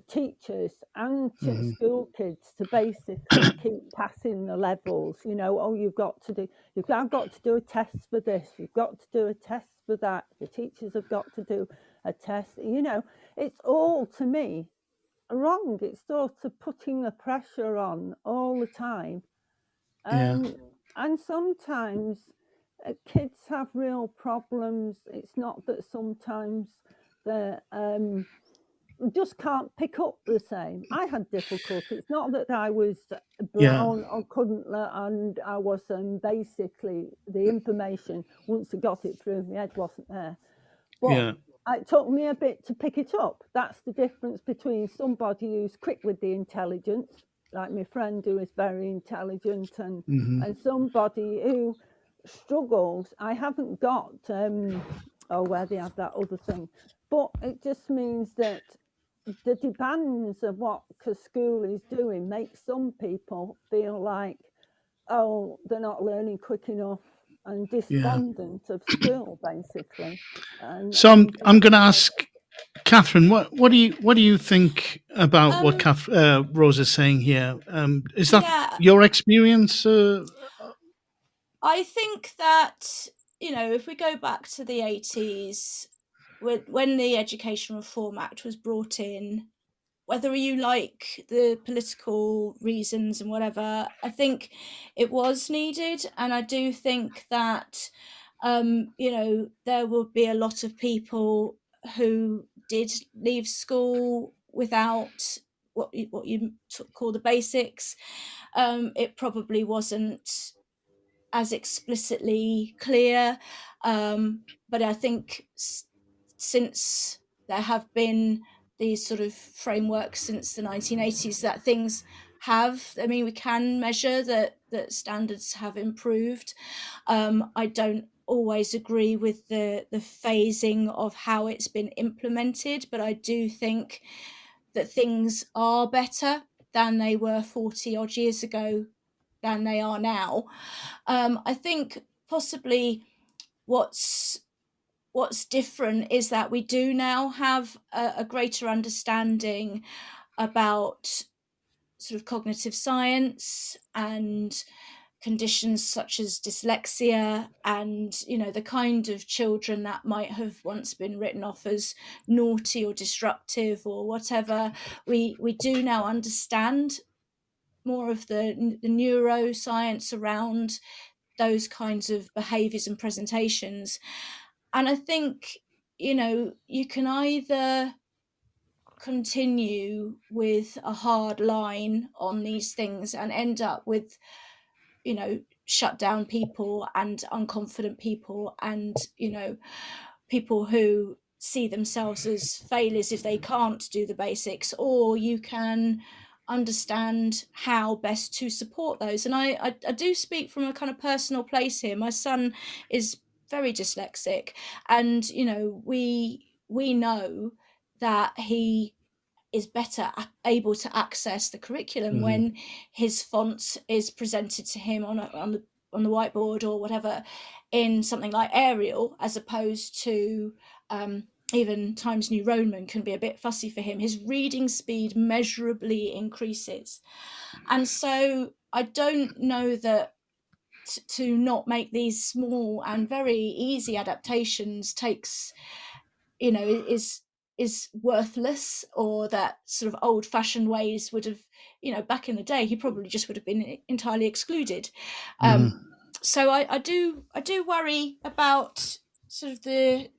teachers and to school kids to basically keep passing the levels, you've got to do a test for this, you've got to do a test for that, the teachers have got to do a test, it's all, to me, wrong. It's sort of putting the pressure on all the time. And sometimes kids have real problems. It's not that sometimes they just can't pick up the same. I had difficulty. It's not that I was brown or couldn't, and I was basically the information, once I got it through my head, wasn't there. But it took me a bit to pick it up. That's the difference between somebody who's quick with the intelligence, like my friend who is very intelligent, and somebody who struggles. I haven't got where they have that other thing, but it just means that the demands of what school is doing makes some people feel like, they're not learning quick enough, and despondent of school, basically. So I'm going to ask Catherine, what do you think about what Rose is saying here? Is that your experience? I think that, if we go back to the 80s, when the Education Reform Act was brought in, whether you like the political reasons and whatever, I think it was needed. And I do think that, there would be a lot of people who did leave school without what you call the basics. It probably wasn't as explicitly clear, but I think since there have been these sort of frameworks since the 1980s, that things we can measure that standards have improved. I don't always agree with the phasing of how it's been implemented, but I do think that things are better than they were 40 odd years ago than they are now. I think possibly what's different is that we do now have a greater understanding about sort of cognitive science and conditions such as dyslexia, and the kind of children that might have once been written off as naughty or disruptive or whatever. We do now understand more of the neuroscience around those kinds of behaviors and presentations. And I think, you can either continue with a hard line on these things and end up with, shut down people and unconfident people and, people who see themselves as failures if they can't do the basics, or you can understand how best to support those. And I do speak from a kind of personal place here. My son is very dyslexic, and we know that he is better able to access the curriculum when his font is presented to him on the whiteboard or whatever in something like Arial, as opposed to even Times New Roman can be a bit fussy for him. His reading speed measurably increases. And so I don't know that to not make these small and very easy adaptations takes, is worthless, or that sort of old-fashioned ways would have, back in the day, he probably just would have been entirely excluded. So I do worry about sort of the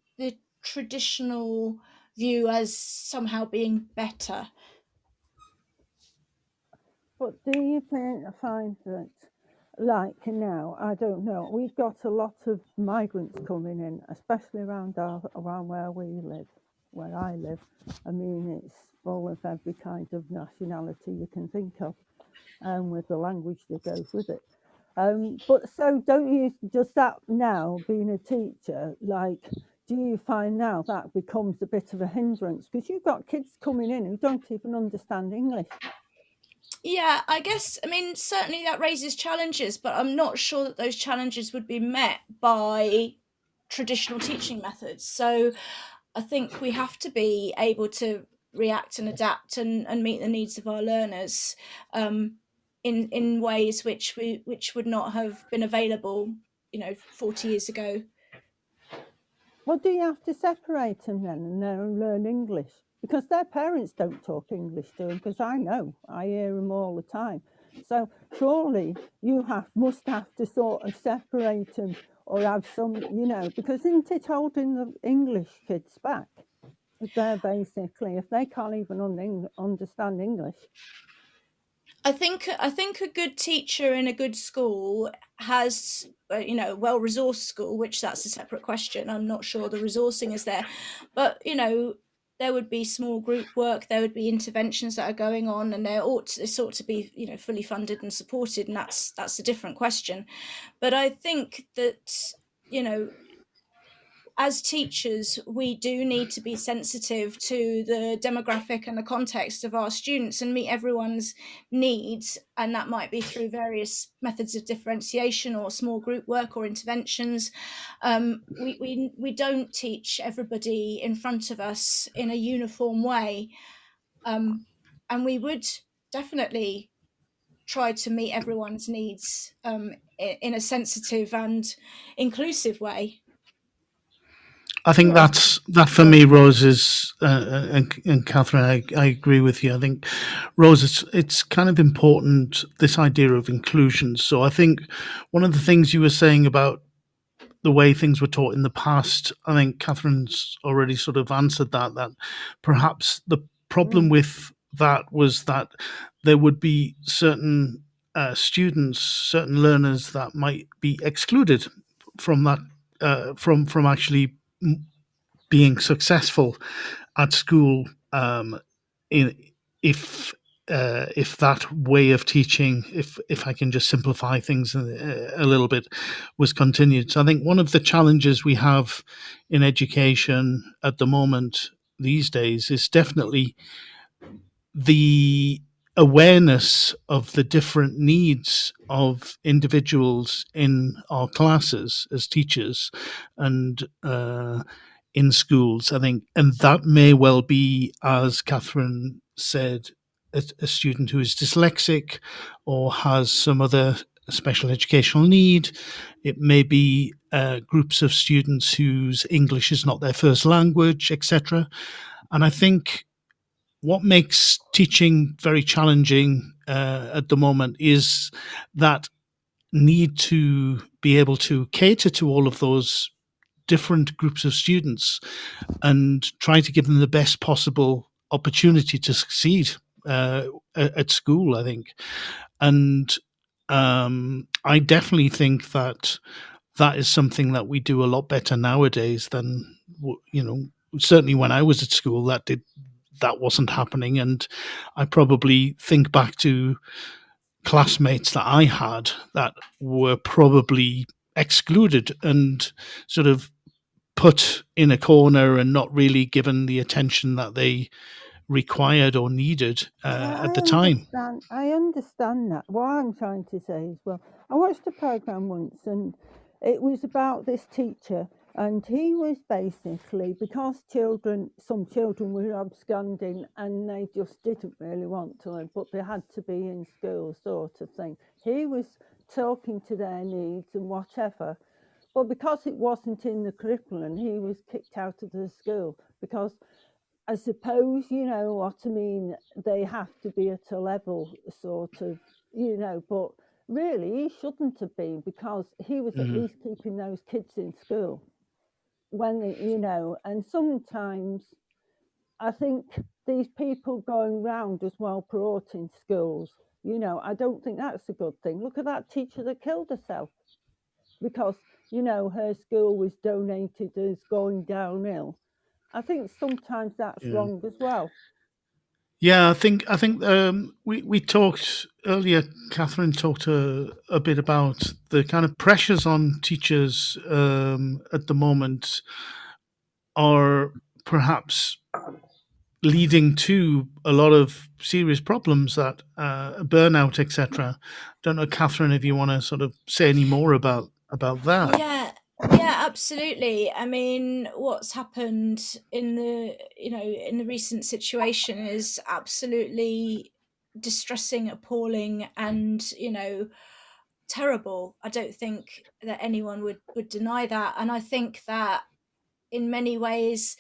traditional view as somehow being better. But do you find that, like now, I don't know, we've got a lot of migrants coming in, especially around where I live. I mean, it's full of every kind of nationality you can think of, with the language that goes with it. But so does that now, being a teacher, do you find now that becomes a bit of a hindrance? Because you've got kids coming in who don't even understand English. Yeah, I guess, certainly that raises challenges, but I'm not sure that those challenges would be met by traditional teaching methods. So I think we have to be able to react and adapt and meet the needs of our learners in ways which would not have been available, 40 years ago. Well, do you have to separate them then and learn English? Because their parents don't talk English to them, because I hear them all the time. So surely you must have to sort of separate them or have some, because isn't it holding the English kids back? If they can't even understand English. I think a good teacher in a good school has, a well-resourced school, which that's a separate question. I'm not sure the resourcing is there, but there would be small group work, there would be interventions that are going on, and this ought to be fully funded and supported, and that's a different question. But I think that as teachers, we do need to be sensitive to the demographic and the context of our students and meet everyone's needs. And that might be through various methods of differentiation or small group work or interventions. We don't teach everybody in front of us in a uniform way. And we would definitely try to meet everyone's needs in a sensitive and inclusive way. I think that for me, Rose, is and Catherine, I agree with you. I think, Rose, it's kind of important, this idea of inclusion. So I think one of the things you were saying about the way things were taught in the past, I think Catherine's already sort of answered that perhaps the problem with that was that there would be certain students, certain learners that might be excluded from that, from actually being successful at school, if that way of teaching, if I can just simplify things a little bit, was continued. So I think one of the challenges we have in education at the moment these days is definitely the awareness of the different needs of individuals in our classes as teachers and in schools, I think. And that may well be, as Catherine said, a student who is dyslexic or has some other special educational need. It may be groups of students whose English is not their first language, etc. And I think what makes teaching very challenging at the moment is that need to be able to cater to all of those different groups of students and try to give them the best possible opportunity to succeed at school, I think. And I definitely think that is something that we do a lot better nowadays than, certainly when I was at school, that wasn't happening. And I probably think back to classmates that I had that were probably excluded and sort of put in a corner and not really given the attention that they required or needed at the time. I understand that. What I'm trying to say is, well, I watched a program once and it was about this teacher, and he was basically, because some children were absconding and they just didn't really want to, but they had to be in school, sort of thing. He was talking to their needs and whatever, but because it wasn't in the curriculum, he was kicked out of the school because I suppose, you know what I mean, they have to be at a level sort of, but really he shouldn't have been, because he was at least keeping those kids in school. And sometimes I think these people going round as well promoting schools, I don't think that's a good thing. Look at that teacher that killed herself because, her school was donated as going downhill. I think sometimes that's wrong as well. Yeah, I think we talked earlier. Catherine talked a bit about the kind of pressures on teachers at the moment are perhaps leading to a lot of serious problems, that burnout, etc. Don't know, Catherine, if you want to sort of say any more about that. Yeah, Yeah, absolutely. I mean, what's happened in the recent situation is absolutely distressing, appalling, and terrible. I don't think that anyone would deny that, and I think that in many ways,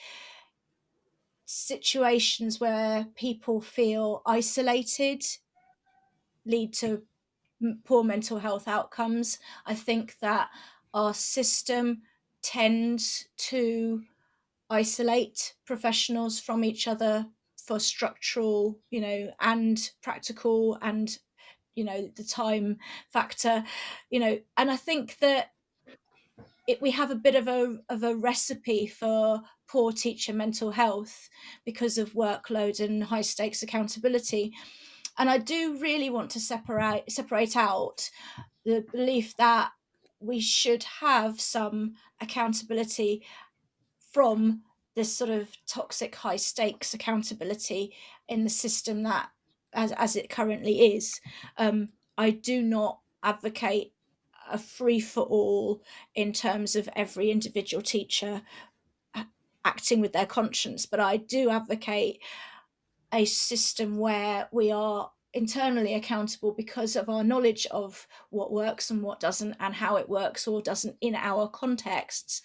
situations where people feel isolated lead to poor mental health outcomes. I think that our system tends to isolate professionals from each other for structural, and practical, and the time factor, and I think that we have a bit of a recipe for poor teacher mental health because of workload and high stakes accountability. And I do really want to separate out the belief that we should have some accountability from this sort of toxic high stakes accountability in the system that as it currently is. I do not advocate a free for all in terms of every individual teacher acting with their conscience, but I do advocate a system where we are internally accountable because of our knowledge of what works and what doesn't, and how it works or doesn't in our contexts,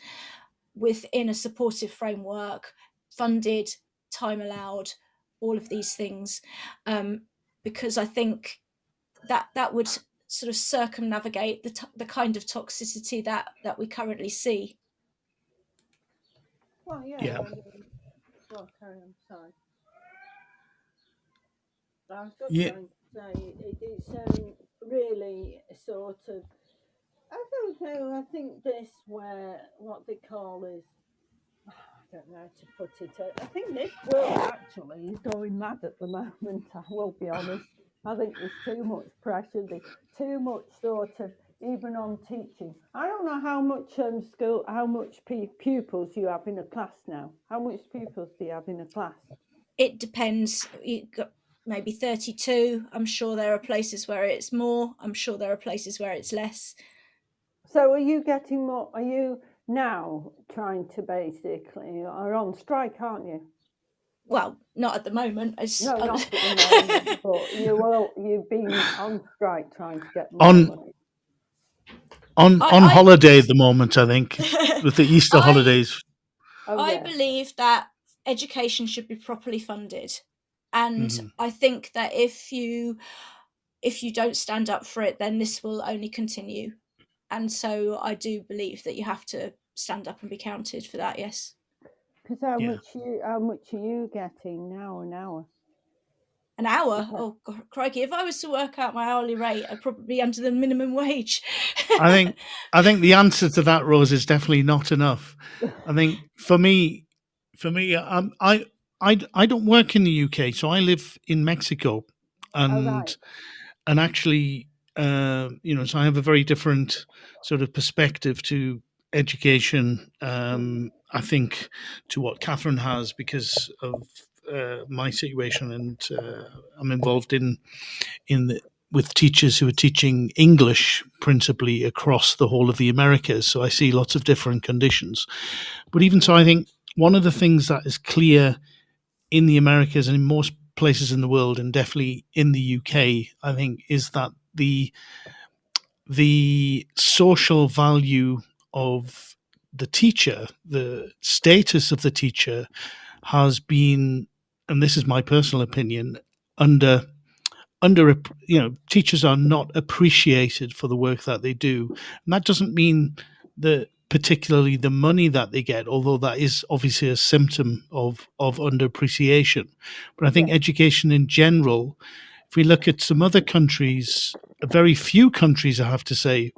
within a supportive framework, funded, time allowed, all of these things, because I think that would sort of circumnavigate the kind of toxicity that we currently see. Well, yeah. Yeah. Well, carry on. Sorry. I was just Yeah. going to say it's really sort of. I don't know. I think this where what they call is. I don't know how to put it. I think this world actually is going mad at the moment. I will be honest. I think there's too much pressure. There's too much sort of even on teaching. I don't know how much school, how much pupils you have in a class now. How much pupils do you have in a class? It depends. You've got maybe 32. I'm sure there are places where it's more. I'm sure there are places where it's less. So are you getting more? Are you now trying to basically are on strike, aren't you? Well, not at the moment. No, not at the moment, but you've been on strike trying to get more money. On holiday at the moment, I think, with the Easter holidays. I believe that education should be properly funded, and I think that if you don't stand up for it, then this will only continue. And so I do believe that you have to stand up and be counted for that. Yes. Because how much are you getting now an hour? An hour? Oh, God, crikey! If I was to work out my hourly rate, I'd probably be under the minimum wage. I think the answer to that, Rose, is definitely not enough. I think for me, I don't work in the UK, so I live in Mexico, and actually, so I have a very different sort of perspective to education. I think to what Catherine has because of my situation, and I'm involved with teachers who are teaching English principally across the whole of the Americas. So I see lots of different conditions. But even so, I think one of the things that is clear in the Americas and in most places in the world, and definitely in the UK, I think, is that the social value of the teacher, the status of the teacher, has been, and this is my personal opinion, under teachers are not appreciated for the work that they do, and that doesn't mean that particularly the money that they get, although that is obviously a symptom of underappreciation. But I think education in general, if we look at some other countries, very few countries, I have to say,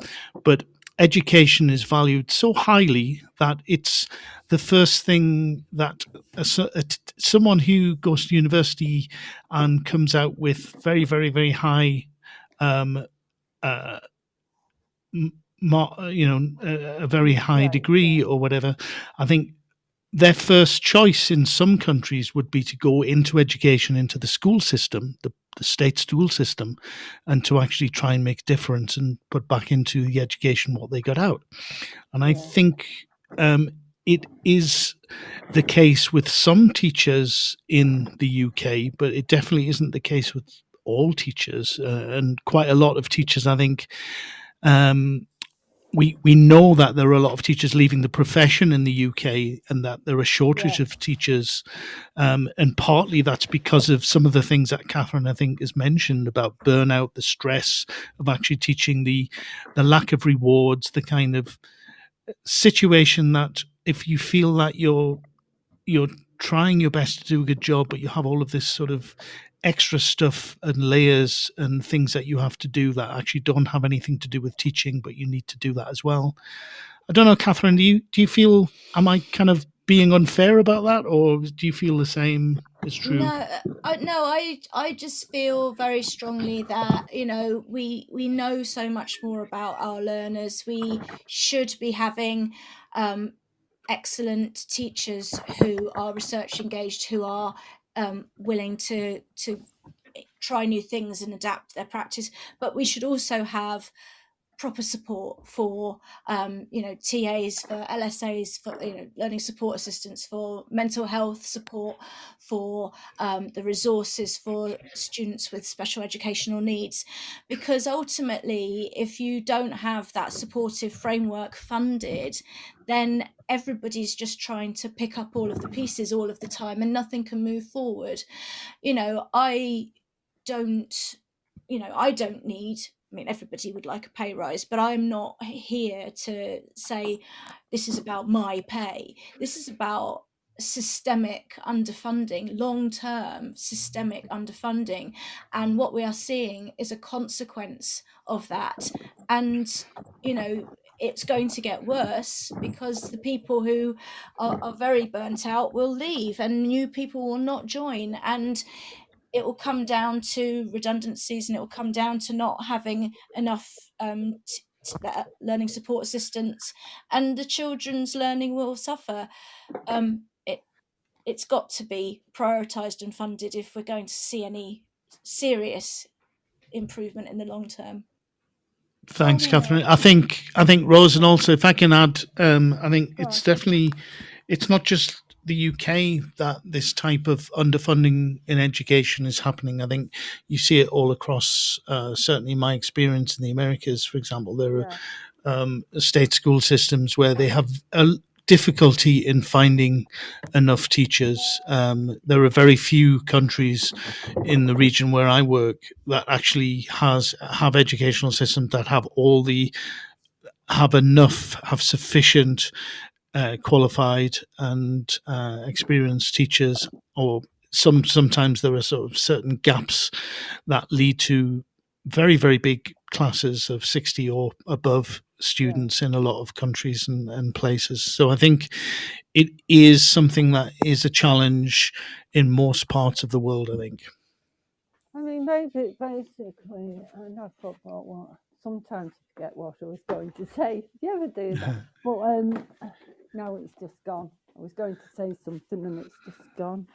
but education is valued so highly that it's the first thing that someone who goes to university and comes out with very, very, very high, a very high degree or whatever, I think their first choice in some countries would be to go into education, into the school system, the state school system, and to actually try and make a difference and put back into the education what they got out. And I think it is the case with some teachers in the UK, but it definitely isn't the case with all teachers, and quite a lot of teachers, I think. We know that there are a lot of teachers leaving the profession in the UK, and that there are a shortage of teachers, and partly that's because of some of the things that Catherine, I think, has mentioned about burnout, the stress of actually teaching, the lack of rewards, the kind of situation that if you feel that you're trying your best to do a good job, but you have all of this sort of extra stuff and layers and things that you have to do that actually don't have anything to do with teaching, but you need to do that as well. I don't know, Catherine, do you feel, am I kind of being unfair about that, or do you feel the same is true? I just feel very strongly that, you know, we know so much more about our learners. We should be having excellent teachers who are research engaged, who are willing to try new things and adapt their practice. But we should also have proper support for TAs, for LSAs, for learning support assistants, for mental health support, for the resources for students with special educational needs. Because ultimately, if you don't have that supportive framework funded, then everybody's just trying to pick up all of the pieces all of the time, and nothing can move forward. I don't need, I mean, everybody would like a pay rise, but I'm not here to say this is about my pay. This is about systemic underfunding, long-term systemic underfunding. And what we are seeing is a consequence of that. And, it's going to get worse because the people who are very burnt out will leave and new people will not join. And it will come down to redundancies, and it will come down to not having enough learning support assistants, and the children's learning will suffer. It's got to be prioritised and funded if we're going to see any serious improvement in the long term. Thanks, Catherine. I think Rose, and also if I can add, I think it's definitely, it's not just the UK that this type of underfunding in education is happening. I think you see it all across, certainly my experience in the Americas, for example. There are state school systems where they have a difficulty in finding enough teachers. There are very few countries in the region where I work that actually have educational systems that have sufficient qualified and experienced teachers, or sometimes there are sort of certain gaps that lead to very, very big classes of 60 or above students in a lot of countries and places. So I think it is something that is a challenge in most parts of the world, I think. I mean, basically, and I forgot what, sometimes I forget what I was going to say. Do you ever do that? But now it's just gone. I was going to say something and it's just gone.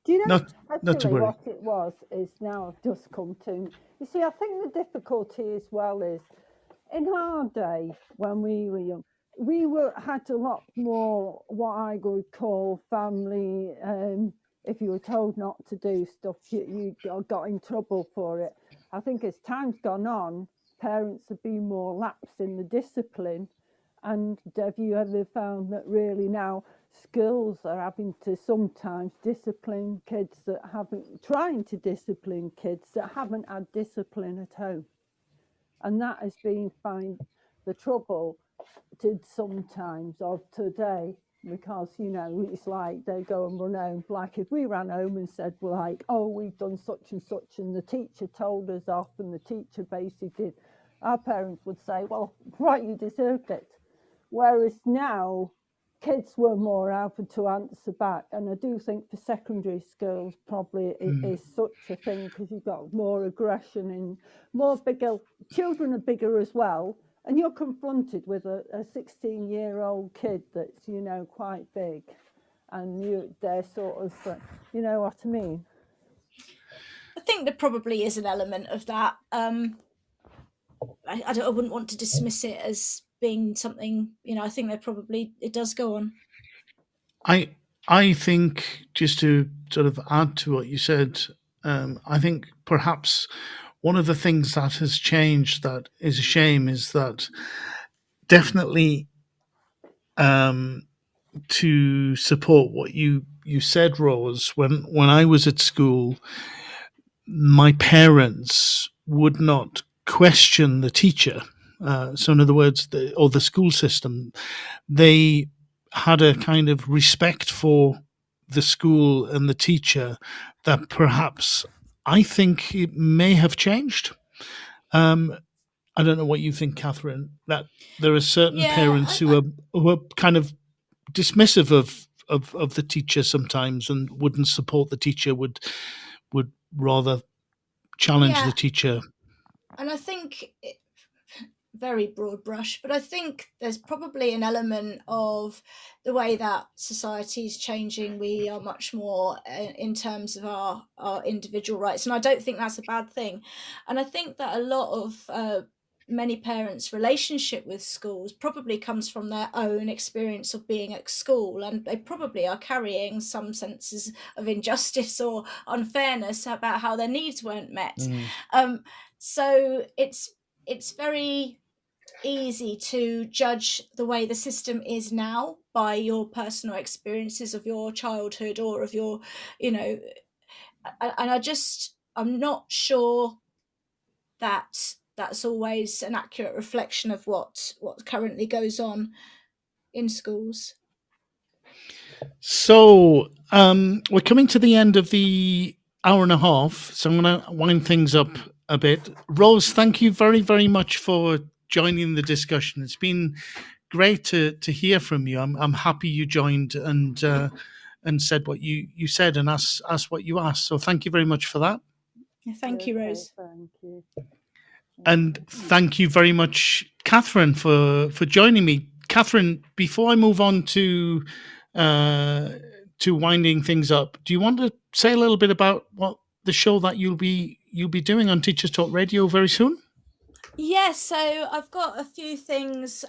Do you know, not to worry. What it was is now I've just come to. You see, I think the difficulty as well is, in our day, when we were young, we had a lot more what I would call family. If you were told not to do stuff, you got in trouble for it. I think as time's gone on, parents have been more lax in the discipline. And have you ever found that really now schools are having to sometimes discipline kids that trying to discipline kids that haven't had discipline at home? And that has been the trouble sometimes of today, because, it's like they go and run home. Like if we ran home and said, like, oh, we've done such and such, and the teacher told us off, and the teacher basically did, our parents would say, well, right, you deserved it. Whereas now, kids were more able to answer back. And I do think for secondary schools, probably it is such a thing, because you've got more aggression and more bigger. Children are bigger as well. And you're confronted with a 16-year-old kid that's, quite big. And they're sort of, you know what I mean? think there probably is an element of that. I wouldn't want to dismiss it as being something, I think it does go on. I think, just to sort of add to what you said, I think perhaps one of the things that has changed that is a shame is that definitely to support what you said, Rose, when I was at school, my parents would not question the teacher. So in other words, the school system, they had a kind of respect for the school and the teacher that perhaps I think it may have changed. I don't know what you think, Catherine, that there are certain parents who are kind of dismissive of the teacher sometimes and wouldn't support the teacher, would rather challenge the teacher. And I think very broad brush, but I think there's probably an element of the way that society is changing. We are much more in terms of our individual rights, and I don't think that's a bad thing. And I think that a lot of many parents' relationship with schools probably comes from their own experience of being at school, and they probably are carrying some senses of injustice or unfairness about how their needs weren't met. So it's very easy to judge the way the system is now by your personal experiences of your childhood or of your, and I'm not sure that that's always an accurate reflection of what currently goes on in schools. So we're coming to the end of the hour and a half, so I'm going to wind things up a bit. Rose, thank you very, very much for joining the discussion. It's been great to hear from you. I'm happy you joined and said what you said and asked what you asked. So thank you very much for that. Thank you, Rose. Thank you. And thank you very much, Catherine, for joining me. Catherine, before I move on to winding things up, do you want to say a little bit about what the show that you'll be doing on Teachers Talk Radio very soon? Yes, so I've got a few things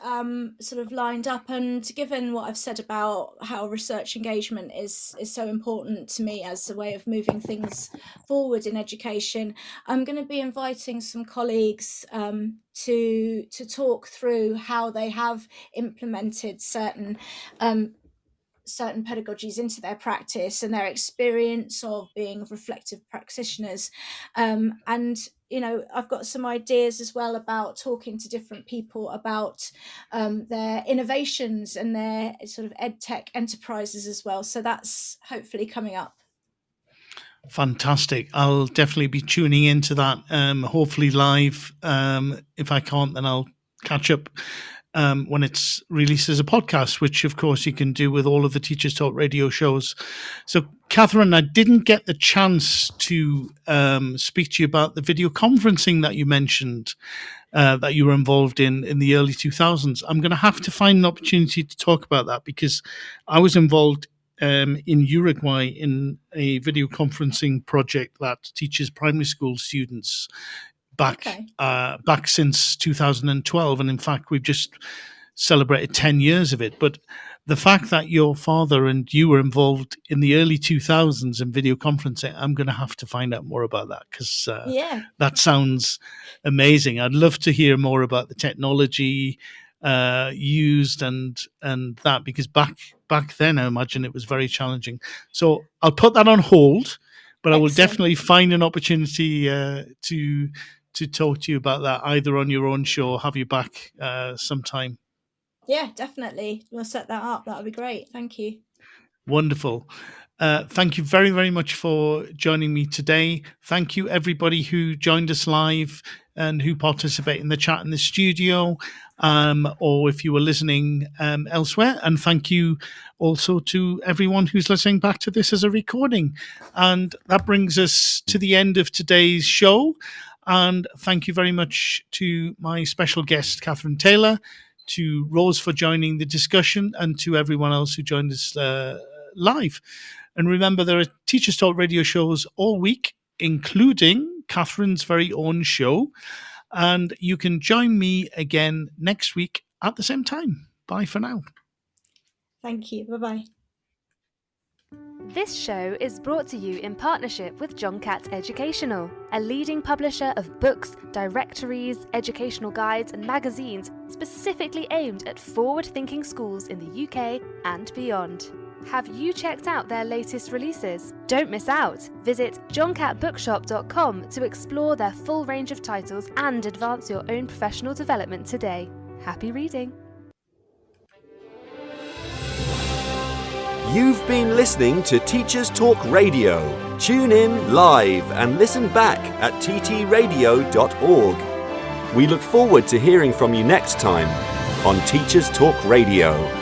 sort of lined up, and given what I've said about how research engagement is so important to me as a way of moving things forward in education, I'm going to be inviting some colleagues to talk through how they have implemented certain pedagogies into their practice and their experience of being reflective practitioners. And I've got some ideas as well about talking to different people about their innovations and their sort of edtech enterprises as well. So that's hopefully coming up. Fantastic. I'll definitely be tuning into that, hopefully live. If I can't, then I'll catch up when it's released as a podcast, which of course you can do with all of the Teachers Talk Radio shows. So Catherine, I didn't get the chance to speak to you about the video conferencing that you mentioned that you were involved in the early 2000s. I'm going to have to find an opportunity to talk about that, because I was involved in Uruguay in a video conferencing project that teaches primary school students back since 2012, and in fact we've just celebrated 10 years of it. But the fact that your father and you were involved in the early 2000s in video conferencing, I'm going to have to find out more about that, because that sounds amazing. I'd love to hear more about the technology used and that, because back then I imagine it was very challenging. So I'll put that on hold, but I will definitely find an opportunity to talk to you about that, either on your own show or have you back sometime. Yeah, definitely. We'll set that up. That would be great. Thank you. Wonderful. Thank you very, very much for joining me today. Thank you, everybody who joined us live and who participate in the chat in the studio, or if you were listening elsewhere. And thank you also to everyone who's listening back to this as a recording. And that brings us to the end of today's show. And thank you very much to my special guest, Catherine Taylor, to Rose for joining the discussion, and to everyone else who joined us live. And remember, there are Teachers Talk Radio shows all week including Catherine's very own show. And you can join me again next week at the same time. Bye for now. Thank you. Bye-bye. This show is brought to you in partnership with John Catt Educational, a leading publisher of books, directories, educational guides and magazines specifically aimed at forward-thinking schools in the UK and beyond. Have you checked out their latest releases? Don't miss out! Visit johncattbookshop.com to explore their full range of titles and advance your own professional development today. Happy reading! You've been listening to Teachers Talk Radio. Tune in live and listen back at ttradio.org. We look forward to hearing from you next time on Teachers Talk Radio.